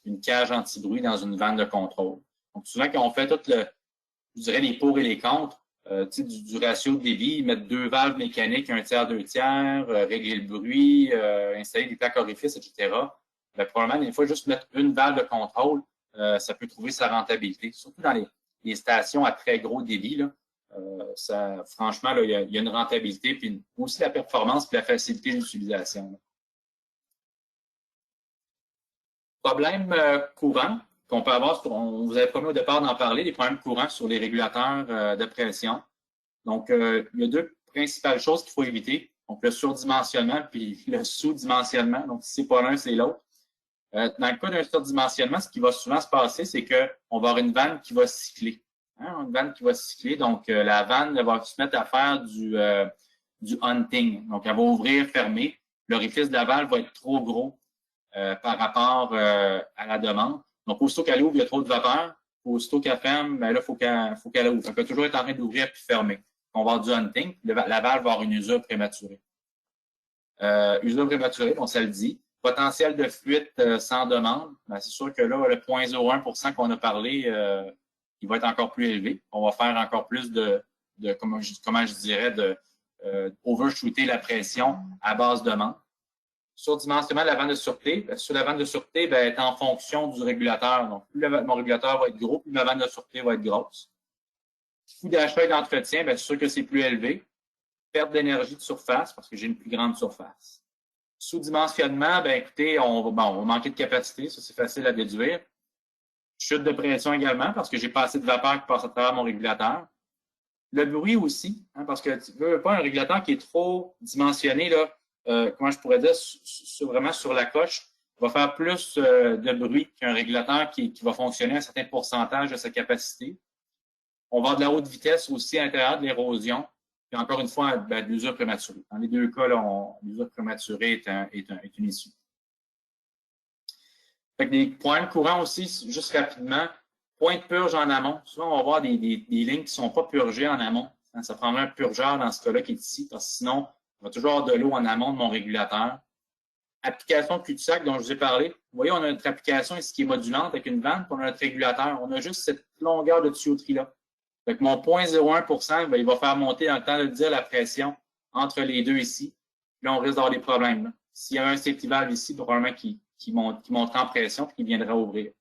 une cage anti-bruit dans une vanne de contrôle. Donc, souvent, quand on fait tout je dirais les pour et les contre, du ratio de débit, mettre 2 valves mécaniques, 1 tiers, 2 tiers, régler le bruit, installer des plaques orifices, etc. Bien, probablement, des fois, juste mettre une valve de contrôle, ça peut trouver sa rentabilité. Surtout dans les stations à très gros débit, là, franchement, là, il y a une rentabilité, puis aussi la performance et la facilité d'utilisation. Problème courant qu'on peut avoir, on vous avait promis au départ d'en parler, des problèmes courants sur les régulateurs de pression. Donc, il y a 2 principales choses qu'il faut éviter. Donc, le surdimensionnement puis le sous-dimensionnement. Donc, si c'est pas l'un, c'est l'autre. Dans le cas d'un surdimensionnement, ce qui va souvent se passer, c'est qu'on va avoir une vanne qui va cycler. Une vanne qui va cycler. Donc, la vanne va se mettre à faire du hunting. Donc, elle va ouvrir, fermer. L'orifice de la valve va être trop gros par rapport à la demande. Donc, aussitôt qu'elle ouvre, il y a trop de vapeur. Aussitôt qu'elle ferme, ben là, il faut qu'elle ouvre. Elle peut toujours être en train d'ouvrir puis fermer. On va avoir du hunting. La valve va avoir une usure prématurée. Usure prématurée, bon, ça le dit. Potentiel de fuite sans demande, ben, c'est sûr que là, le 0,01% qu'on a parlé, il va être encore plus élevé. On va faire encore plus comment je dirais, overshooter la pression à basse demande. Surdimensionnement de la vanne de sûreté. Sur la vanne de sûreté, ben, est en fonction du régulateur. Donc, plus mon régulateur va être gros, plus ma vanne de sûreté va être grosse. Coût d'achat et d'entretien, c'est sûr que c'est plus élevé. Perte d'énergie de surface parce que j'ai une plus grande surface. Sous-dimensionnement, ben écoutez, on va manquer de capacité, ça c'est facile à déduire. Chute de pression également parce que j'ai pas assez de vapeur qui passe à travers mon régulateur. Le bruit aussi, parce que tu veux pas un régulateur qui est trop dimensionné, là, comment je pourrais dire, vraiment sur la coche, va faire plus de bruit qu'un régulateur qui va fonctionner à un certain pourcentage de sa capacité. On va avoir de la haute vitesse aussi à l'intérieur de l'érosion. Puis encore une fois, de l'usure prématurée. Dans les 2 cas, l'usure prématurée est une issue. Fait que des problèmes courants aussi, juste rapidement, point de purge en amont. Souvent, on va avoir des lignes qui ne sont pas purgées en amont. Ça prendrait un purgeur dans ce cas-là qui est ici, parce que sinon, on va toujours avoir de l'eau en amont de mon régulateur. Application cul-de-sac dont je vous ai parlé. Vous voyez, on a notre application ici qui est modulante avec une vanne, puis on a notre régulateur. On a juste cette longueur de tuyauterie-là. Fait que mon 0,01%, ben, il va faire monter dans le temps de le dire la pression entre les deux ici. Puis là, on risque d'avoir des problèmes. S'il y avait un safety valve ici, probablement qui monterait en pression et qui viendrait ouvrir.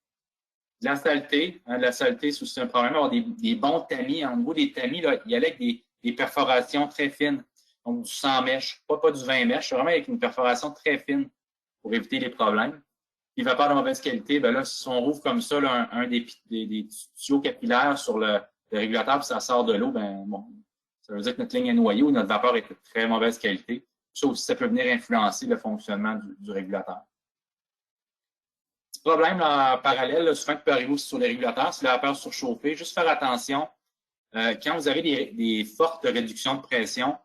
De la saleté, c'est aussi un problème. Avoir des bons tamis. Au niveau des tamis, là, il y a avec des perforations très fines. Donc, du 100 mèches, pas du 20 mèches, vraiment avec une perforation très fine pour éviter les problèmes. Puis, vapeur de mauvaise qualité, ben là, si on rouvre comme ça là, un des tuyaux capillaires sur le régulateur puis ça sort de l'eau, ben bon, ça veut dire que notre ligne est noyée ou notre vapeur est de très mauvaise qualité. Ça aussi, ça peut venir influencer le fonctionnement du régulateur. Petit problème là, en parallèle, là, souvent qui peut arriver aussi sur les régulateurs, c'est la vapeur surchauffée. Juste faire attention. quand vous avez des fortes réductions de pression,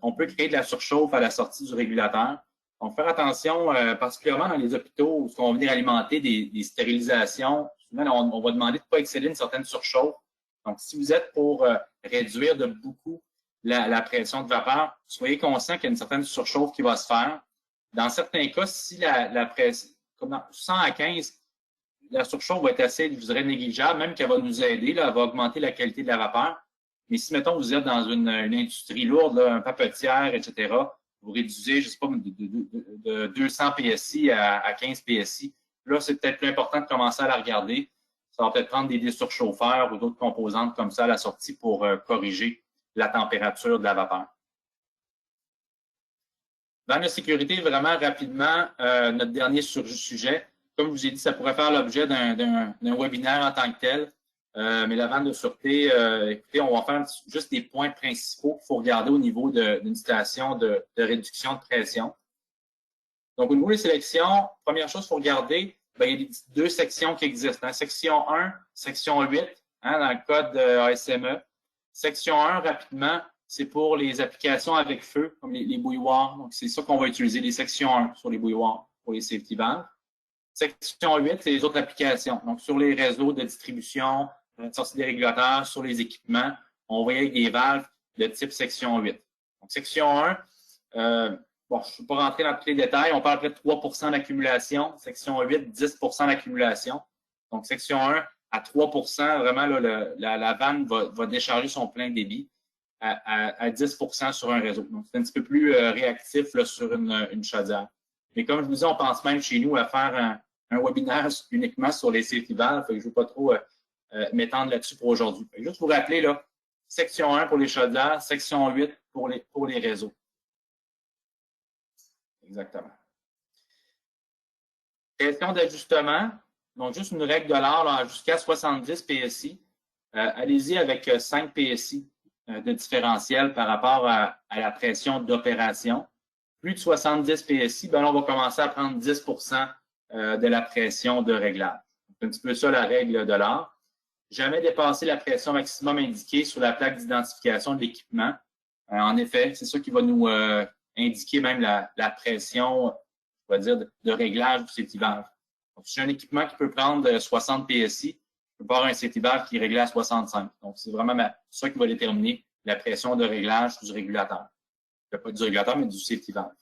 on peut créer de la surchauffe à la sortie du régulateur. Donc, faire attention, particulièrement dans les hôpitaux où on va venir alimenter des stérilisations. Souvent, on va demander de ne pas excéder une certaine surchauffe. Donc, si vous êtes pour réduire de beaucoup la pression de vapeur, soyez conscient qu'il y a une certaine surchauffe qui va se faire. Dans certains cas, si la pression, comme dans 100 à 15, la surchauffe va être assez, je dirais, négligeable, même qu'elle va nous aider, là, elle va augmenter la qualité de la vapeur. Mais si, mettons, vous êtes dans une industrie lourde, là, un papetière, etc., vous réduisez, je ne sais pas, de 200 PSI à 15 PSI. Là, c'est peut-être plus important de commencer à la regarder. Ça va peut-être prendre des désurchauffeurs ou d'autres composantes comme ça à la sortie pour corriger la température de la vapeur. Dans la sécurité, vraiment rapidement, notre dernier sujet, comme je vous ai dit, ça pourrait faire l'objet d'un webinaire en tant que tel. Mais la vanne de sûreté, écoutez, on va faire juste des points principaux qu'il faut regarder au niveau d'une station de réduction de pression. Donc, au niveau des sélections, première chose qu'il faut regarder, bien, il y a deux sections qui existent. Hein. Section 1, section 8, hein, dans le code ASME. Section 1, rapidement, c'est pour les applications avec feu, comme les bouilloires. Donc, c'est ça qu'on va utiliser, les sections 1 sur les bouilloires pour les safety valves. Section 8, c'est les autres applications. Donc, sur les réseaux de distribution, sortie des régulateurs, sur les équipements, on va y avec des valves de type section 8. Donc, section 1, bon, je ne vais pas rentrer dans tous les détails, on parle à peu près de 3 d'accumulation. Section 8, 10 d'accumulation. Donc, section 1, à 3 vraiment, là, la vanne va décharger son plein débit à 10 sur un réseau. Donc, c'est un petit peu plus réactif là, sur une chaudière. Mais comme je vous dis, on pense même chez nous à faire un webinaire uniquement sur les safety valves. Je ne veux pas trop m'étendre là-dessus pour aujourd'hui. Juste vous rappeler, là, section 1 pour les chaudières, section 8 pour les réseaux. Exactement. Question d'ajustement. Donc, juste une règle de l'art jusqu'à 70 PSI. Allez-y avec 5 PSI de différentiel par rapport à la pression d'opération. Plus de 70 PSI, ben là, on va commencer à prendre 10 de la pression de réglage. C'est un petit peu ça la règle de l'art. Jamais dépasser la pression maximum indiquée sur la plaque d'identification de l'équipement. En effet, c'est ça qui va nous indiquer même la pression, on va dire, de réglage du safety valve. Donc, si j'ai un équipement qui peut prendre 60 PSI, je peux pas avoir un safety valve qui est réglé à 65. Donc, c'est vraiment ça qui va déterminer la pression de réglage du régulateur. Pas du régulateur, mais du safety valve.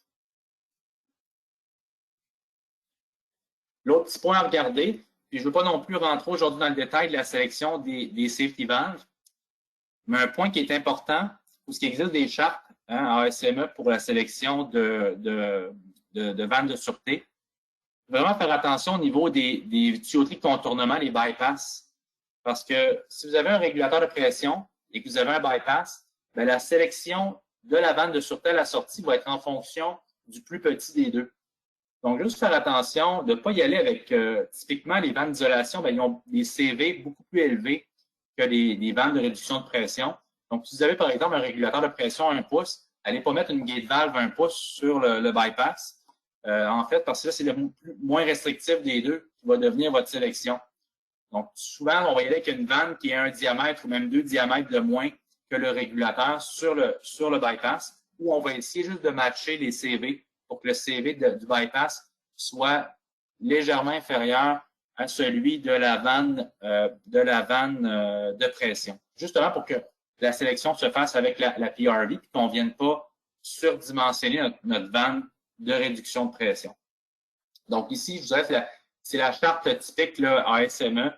L'autre petit point à regarder, puis je ne veux pas non plus rentrer aujourd'hui dans le détail de la sélection des safety valves, mais un point qui est important, c'est qu'il existe des chartes en ASME pour la sélection de vannes de sûreté. Vraiment faire attention au niveau des tuyauteries de contournement, les bypass, parce que si vous avez un régulateur de pression et que vous avez un bypass, bien, la sélection de la vanne de sûreté à la sortie va être en fonction du plus petit des deux. Donc, juste faire attention de ne pas y aller avec, typiquement, les vannes d'isolation, ils ont des CV beaucoup plus élevés que les vannes de réduction de pression. Donc, si vous avez, par exemple, un régulateur de pression à 1 pouce, n'allez pas mettre une gate valve à 1 pouce sur le bypass. En fait, parce que là, c'est le moins restrictif des deux qui va devenir votre sélection. Donc, souvent, on va y aller avec une vanne qui a un diamètre ou même 2 diamètres de moins que le régulateur sur le bypass, où on va essayer juste de matcher les CV pour que le CV du bypass soit légèrement inférieur à celui de la vanne de pression. Justement pour que la sélection se fasse avec la PRV et qu'on ne vienne pas surdimensionner notre vanne de réduction de pression. Donc ici, je dirais, c'est la charte typique là, ASME.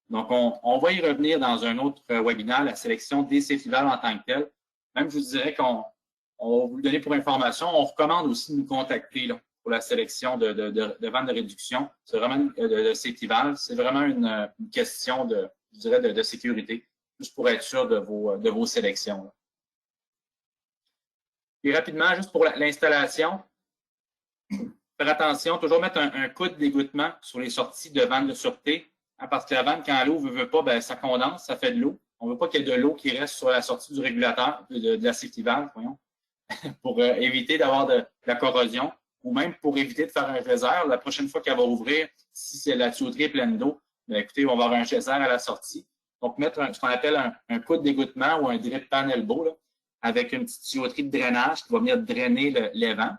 Donc, on va y revenir dans un autre webinaire, la sélection des safety valves en tant que tel. Même, je vous dirais qu'on va vous le donner pour information. On recommande aussi de nous contacter là, pour la sélection de vannes de réduction. C'est vraiment de safety valve. C'est vraiment une question je dirais, de sécurité, juste pour être sûr de vos sélections. Là. Et rapidement, juste pour l'installation, faire attention, toujours mettre un coude d'égouttement sur les sorties de vannes de sûreté. Parce que la vanne, quand l'eau ne veut pas, ben, ça condense, ça fait de l'eau. On ne veut pas qu'il y ait de l'eau qui reste sur la sortie du régulateur, de la safety valve, voyons, pour éviter d'avoir de la corrosion ou même pour éviter de faire un geyser. La prochaine fois qu'elle va ouvrir, si la tuyauterie est pleine d'eau, ben, écoutez, on va avoir un geyser à la sortie. Donc, mettre ce qu'on appelle un coude d'égouttement ou un drip pan elbow, là, avec une petite tuyauterie de drainage qui va venir drainer l'évent.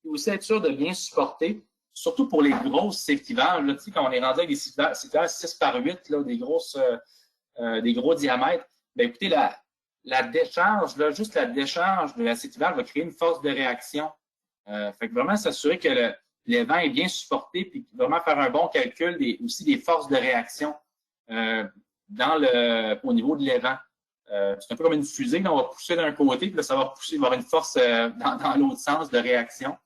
Et aussi être sûr de bien supporter, surtout pour les grosses safety valves. Là, tu sais, quand on est rendu avec des safety valves 6 par 8, là, des gros diamètres, bien, écoutez, la décharge, là, juste la décharge de la safety valve va créer une force de réaction. Fait que vraiment s'assurer que l'évent est bien supporté, puis vraiment faire un bon calcul aussi des forces de réaction au niveau de l'évent. C'est un peu comme une fusée, là, on va pousser d'un côté, puis là, ça va pousser, il va y avoir une force dans l'autre sens de réaction.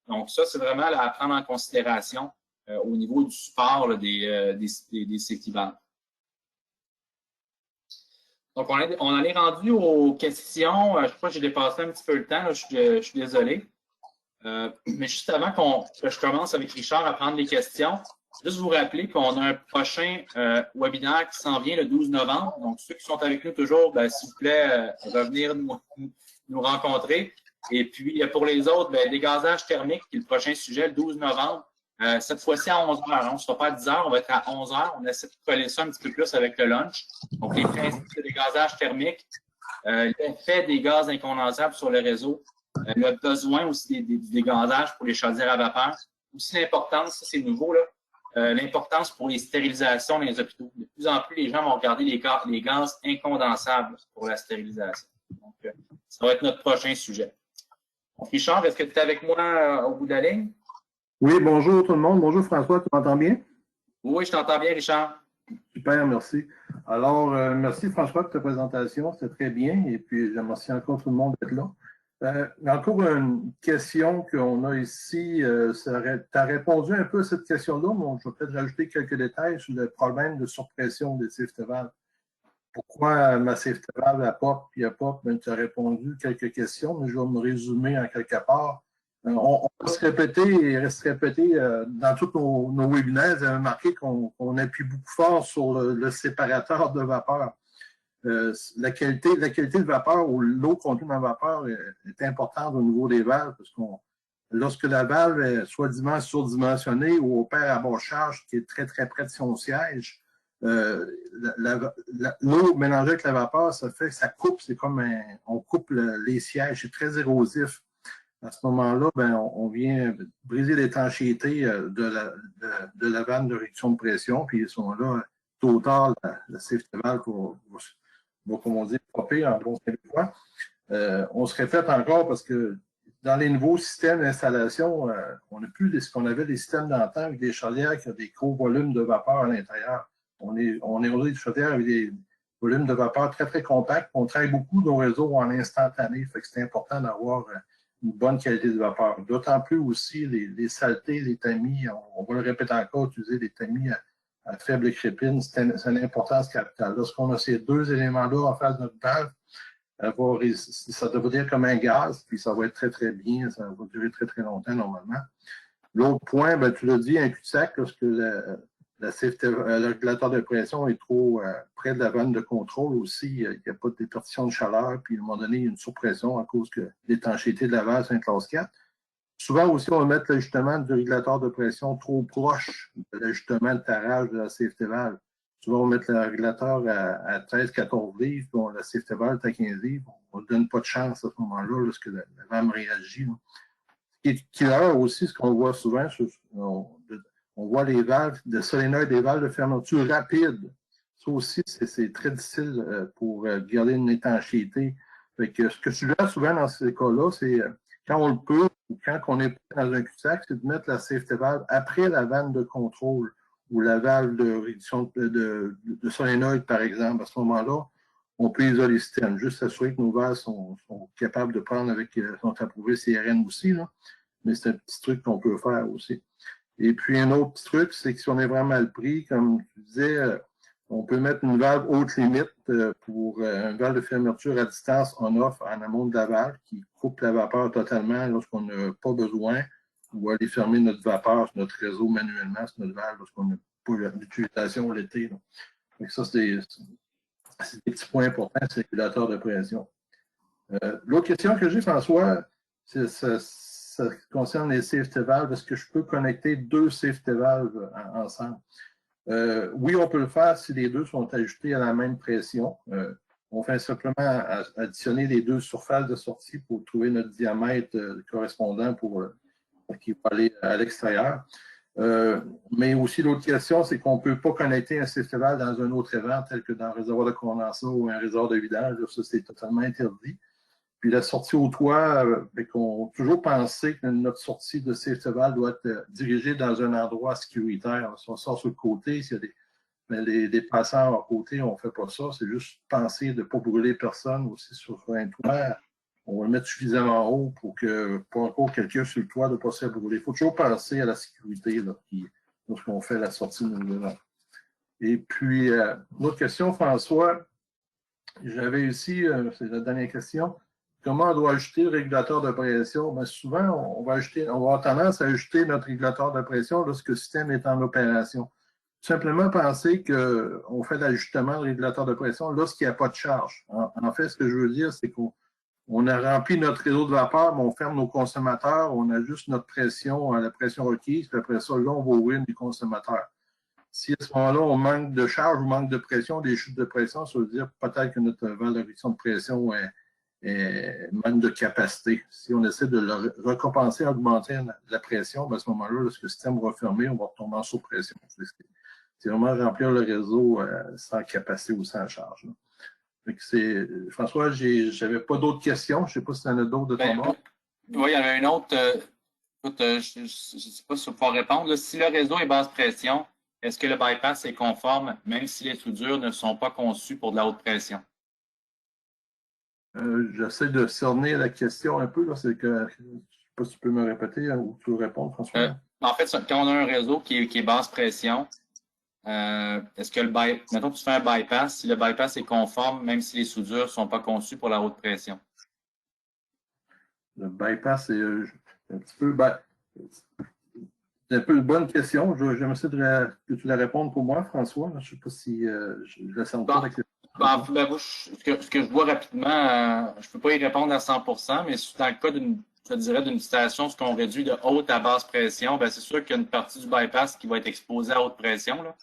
Donc, ça, c'est vraiment là, à prendre en considération au niveau du support là, des safety valves. Donc, on en est rendu aux questions. Je crois que j'ai dépassé un petit peu le temps. Là, je suis désolé. Mais juste avant que je commence avec Richard à prendre les questions, juste vous rappeler qu'on a un prochain webinaire qui s'en vient le 12 novembre. Donc, ceux qui sont avec nous toujours, ben, s'il vous plaît, revenir nous rencontrer. Et puis, pour les autres, ben, dégazage thermique, qui est le prochain sujet, le 12 novembre. Cette fois-ci à 11 h. On ne sera pas à 10 h, on va être à 11 h. On essaie de coller ça un petit peu plus avec le lunch. Donc, les principes de dégazage thermique, l'effet des gaz incondensables sur le réseau, le besoin aussi du dégazage pour les chaudières à vapeur. Aussi l'importance, ça c'est nouveau, là, l'importance pour les stérilisations dans les hôpitaux. De plus en plus, les gens vont regarder les gaz incondensables pour la stérilisation. Donc, ça va être notre prochain sujet. Donc, Richard, est-ce que tu es avec moi au bout de la ligne? Oui, bonjour tout le monde. Bonjour François, tu m'entends bien? Oui, je t'entends bien, Richard. Super, merci. Alors, merci François de ta présentation, c'était très bien. Et puis, je remercie encore tout le monde d'être là. Encore une question qu'on a ici. Tu as répondu un peu à cette question-là, mais je vais peut-être rajouter quelques détails sur le problème de surpression des safety valves. Pourquoi ma safety valve a pop et a pop? Tu as répondu quelques questions, mais je vais me résumer en quelque part. On va se répéter et rester répété dans tous nos webinaires. Vous avez remarqué qu'on appuie beaucoup fort sur le séparateur de vapeur. La qualité de vapeur ou l'eau contenue dans la vapeur est importante au niveau des valves parce que lorsque la valve est soi-disant surdimensionnée ou opère à basse charge qui est très très près de son siège, l'eau mélangée avec la vapeur, ça fait que ça coupe, c'est comme on coupe les sièges, c'est très érosif. À ce moment-là, ben, on vient briser l'étanchéité de la vanne de réduction de pression, puis ils sont là, tôt ou tard, la safety valve va, comme on dit, popper en bon québécois. On se répète encore parce que dans les nouveaux systèmes d'installation, on n'a plus ce qu'on avait des systèmes d'antan avec des chaudières qui ont des gros volumes de vapeur à l'intérieur. On est aujourd'hui des chaudières avec des volumes de vapeur très, très compacts. On travaille beaucoup nos réseaux en instantané, fait que c'est important d'avoir une bonne qualité de vapeur. D'autant plus aussi les saletés, les tamis, on va le répéter encore, utiliser des tamis à faible crépine, c'est une importance capitale. Lorsqu'on a ces deux éléments-là en face de notre valve, ça devrait être comme un gaz, puis ça va être très, très bien, ça va durer très, très longtemps normalement. L'autre point, ben, tu l'as dit, un cul-de-sac, lorsque le régulateur de pression est trop près de la vanne de contrôle aussi, il n'y a pas de déperdition de chaleur, puis à un moment donné, il y a une surpression à cause de l'étanchéité de la valve, c'est une classe 4. Souvent aussi, on va mettre l'ajustement du régulateur de pression trop proche de l'ajustement de tarage de la safety valve. Souvent, on va mettre le régulateur à 13-14 livres, puis la safety valve est à 15 livres. On ne donne pas de chance à ce moment-là lorsque la valve réagit. Ce qui est killer aussi, ce qu'on voit souvent, on voit les valves de solénoïde, des valves de fermeture rapide. Ça aussi, c'est très difficile pour garder une étanchéité. Fait que ce que je suggère souvent dans ces cas-là, c'est quand on le peut ou quand on est dans un cul-de-sac, c'est de mettre la safety valve après la vanne de contrôle ou la valve de réduction de solénoïde, par exemple. À ce moment-là, on peut isoler le système. Juste s'assurer que nos valves sont capables de prendre avec, sont approuvés CRN aussi, là. Mais c'est un petit truc qu'on peut faire aussi. Et puis, un autre petit truc, c'est que si on est vraiment mal pris, comme tu disais, on peut mettre une valve haute limite pour une valve de fermeture à distance on-off en amont de la valve qui coupe la vapeur totalement lorsqu'on n'a pas besoin ou aller fermer notre vapeur sur notre réseau manuellement sur notre valve lorsqu'on n'a pas d'utilisation l'été. Donc ça, c'est des petits points importants, c'est le régulateur de pression. L'autre question que j'ai, François, ça concerne les safety valves. Est-ce que je peux connecter deux safety valves ensemble? Oui, on peut le faire si les deux sont ajustés à la même pression. On fait simplement additionner les deux surfaces de sortie pour trouver notre diamètre correspondant pour qui va aller à l'extérieur. Mais aussi, l'autre question, c'est qu'on ne peut pas connecter un safety valve dans un autre évent, tel que dans un réservoir de condensat ou un réservoir de vidage. Ça, c'est totalement interdit. Puis la sortie au toit, on a toujours pensé que notre sortie de safety valve doit être dirigée dans un endroit sécuritaire. Si on sort sur le côté, s'il y a des passants à côté, on ne fait pas ça. C'est juste penser de ne pas brûler personne aussi sur un toit. On va le mettre suffisamment haut pour que pas encore quelqu'un sur le toit ne pas se faire brûler. Il faut toujours penser à la sécurité lorsqu'on fait la sortie de nos évents. Et puis, l'autre question, François, j'avais ici, c'est la dernière question. Comment on doit ajouter le régulateur de pression? Bien, souvent, on va avoir tendance à ajouter notre régulateur de pression lorsque le système est en opération. Simplement penser qu'on fait l'ajustement de régulateur de pression lorsqu'il n'y a pas de charge. En fait, ce que je veux dire, c'est qu'on a rempli notre réseau de vapeur, mais on ferme nos consommateurs, on ajuste notre pression à la pression requise, puis après ça, là, on va ouvrir les consommateurs. Si à ce moment-là, on manque de charge ou manque de pression, des chutes de pression, ça veut dire peut-être que notre valorisation de pression manque de capacité. Si on essaie de le recompenser, augmenter la pression, bien à ce moment-là, lorsque le système va fermer, on va retomber en sous-pression. C'est vraiment remplir le réseau sans capacité ou sans charge. François, je n'avais pas d'autres questions. Je ne sais pas si tu en as d'autres de ton bord. Oui, il y en a une autre. Écoute, je ne sais pas si tu peux répondre. Là, si le réseau est basse pression, est-ce que le bypass est conforme, même si les soudures ne sont pas conçues pour de la haute pression? J'essaie de cerner la question un peu. C'est que, je ne sais pas si tu peux me répéter ou tu veux répondre, François. En fait, quand on a un réseau qui est basse pression, est-ce que mettons que tu fais un bypass, si le bypass est conforme, même si les soudures ne sont pas conçues pour la haute pression? Le bypass, c'est un petit peu. C'est un peu une bonne question. J'aimerais essayer que tu la répondes pour moi, François. Je ne sais pas si je la sens pas la question. Ce que je vois rapidement, je ne peux pas y répondre à 100%, mais dans le cas je dirais, d'une station, ce qu'on réduit de haute à basse pression, c'est sûr qu'il y a une partie du bypass qui va être exposée à haute pression. Là.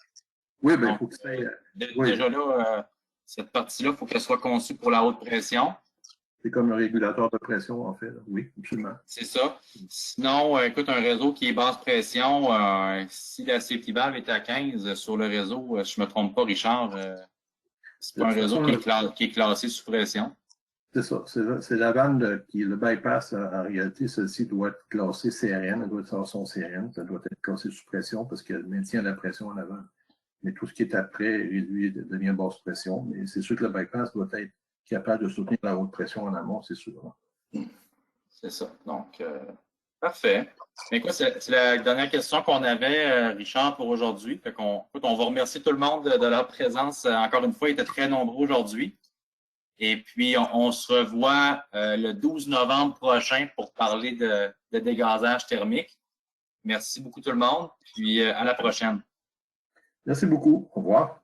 Oui, bien, il faut que ça aille. Déjà là, cette partie-là, il faut qu'elle soit conçue pour la haute pression. C'est comme un régulateur de pression, en fait. Là. Oui, absolument. C'est ça. Sinon, écoute, un réseau qui est basse pression, si la safety valve est à 15 sur le réseau, je ne me trompe pas, Richard, c'est pas un réseau qui est classé sous pression. C'est ça. C'est la vanne qui est le bypass. En réalité, celle-ci doit être classée CRN. Elle doit être son CRN. Ça doit être classé sous pression parce qu'elle maintient la pression en avant. Mais tout ce qui est après, réduit, devient basse pression. Mais c'est sûr que le bypass doit être capable de soutenir la haute pression en amont, c'est sûr. C'est ça. Donc, parfait. Écoute, c'est la dernière question qu'on avait, Richard, pour aujourd'hui. On va remercier tout le monde de leur présence. Encore une fois, ils étaient très nombreux aujourd'hui. Et puis, on se revoit le 12 novembre prochain pour parler de dégazage thermique. Merci beaucoup tout le monde. Puis, à la prochaine. Merci beaucoup. Au revoir.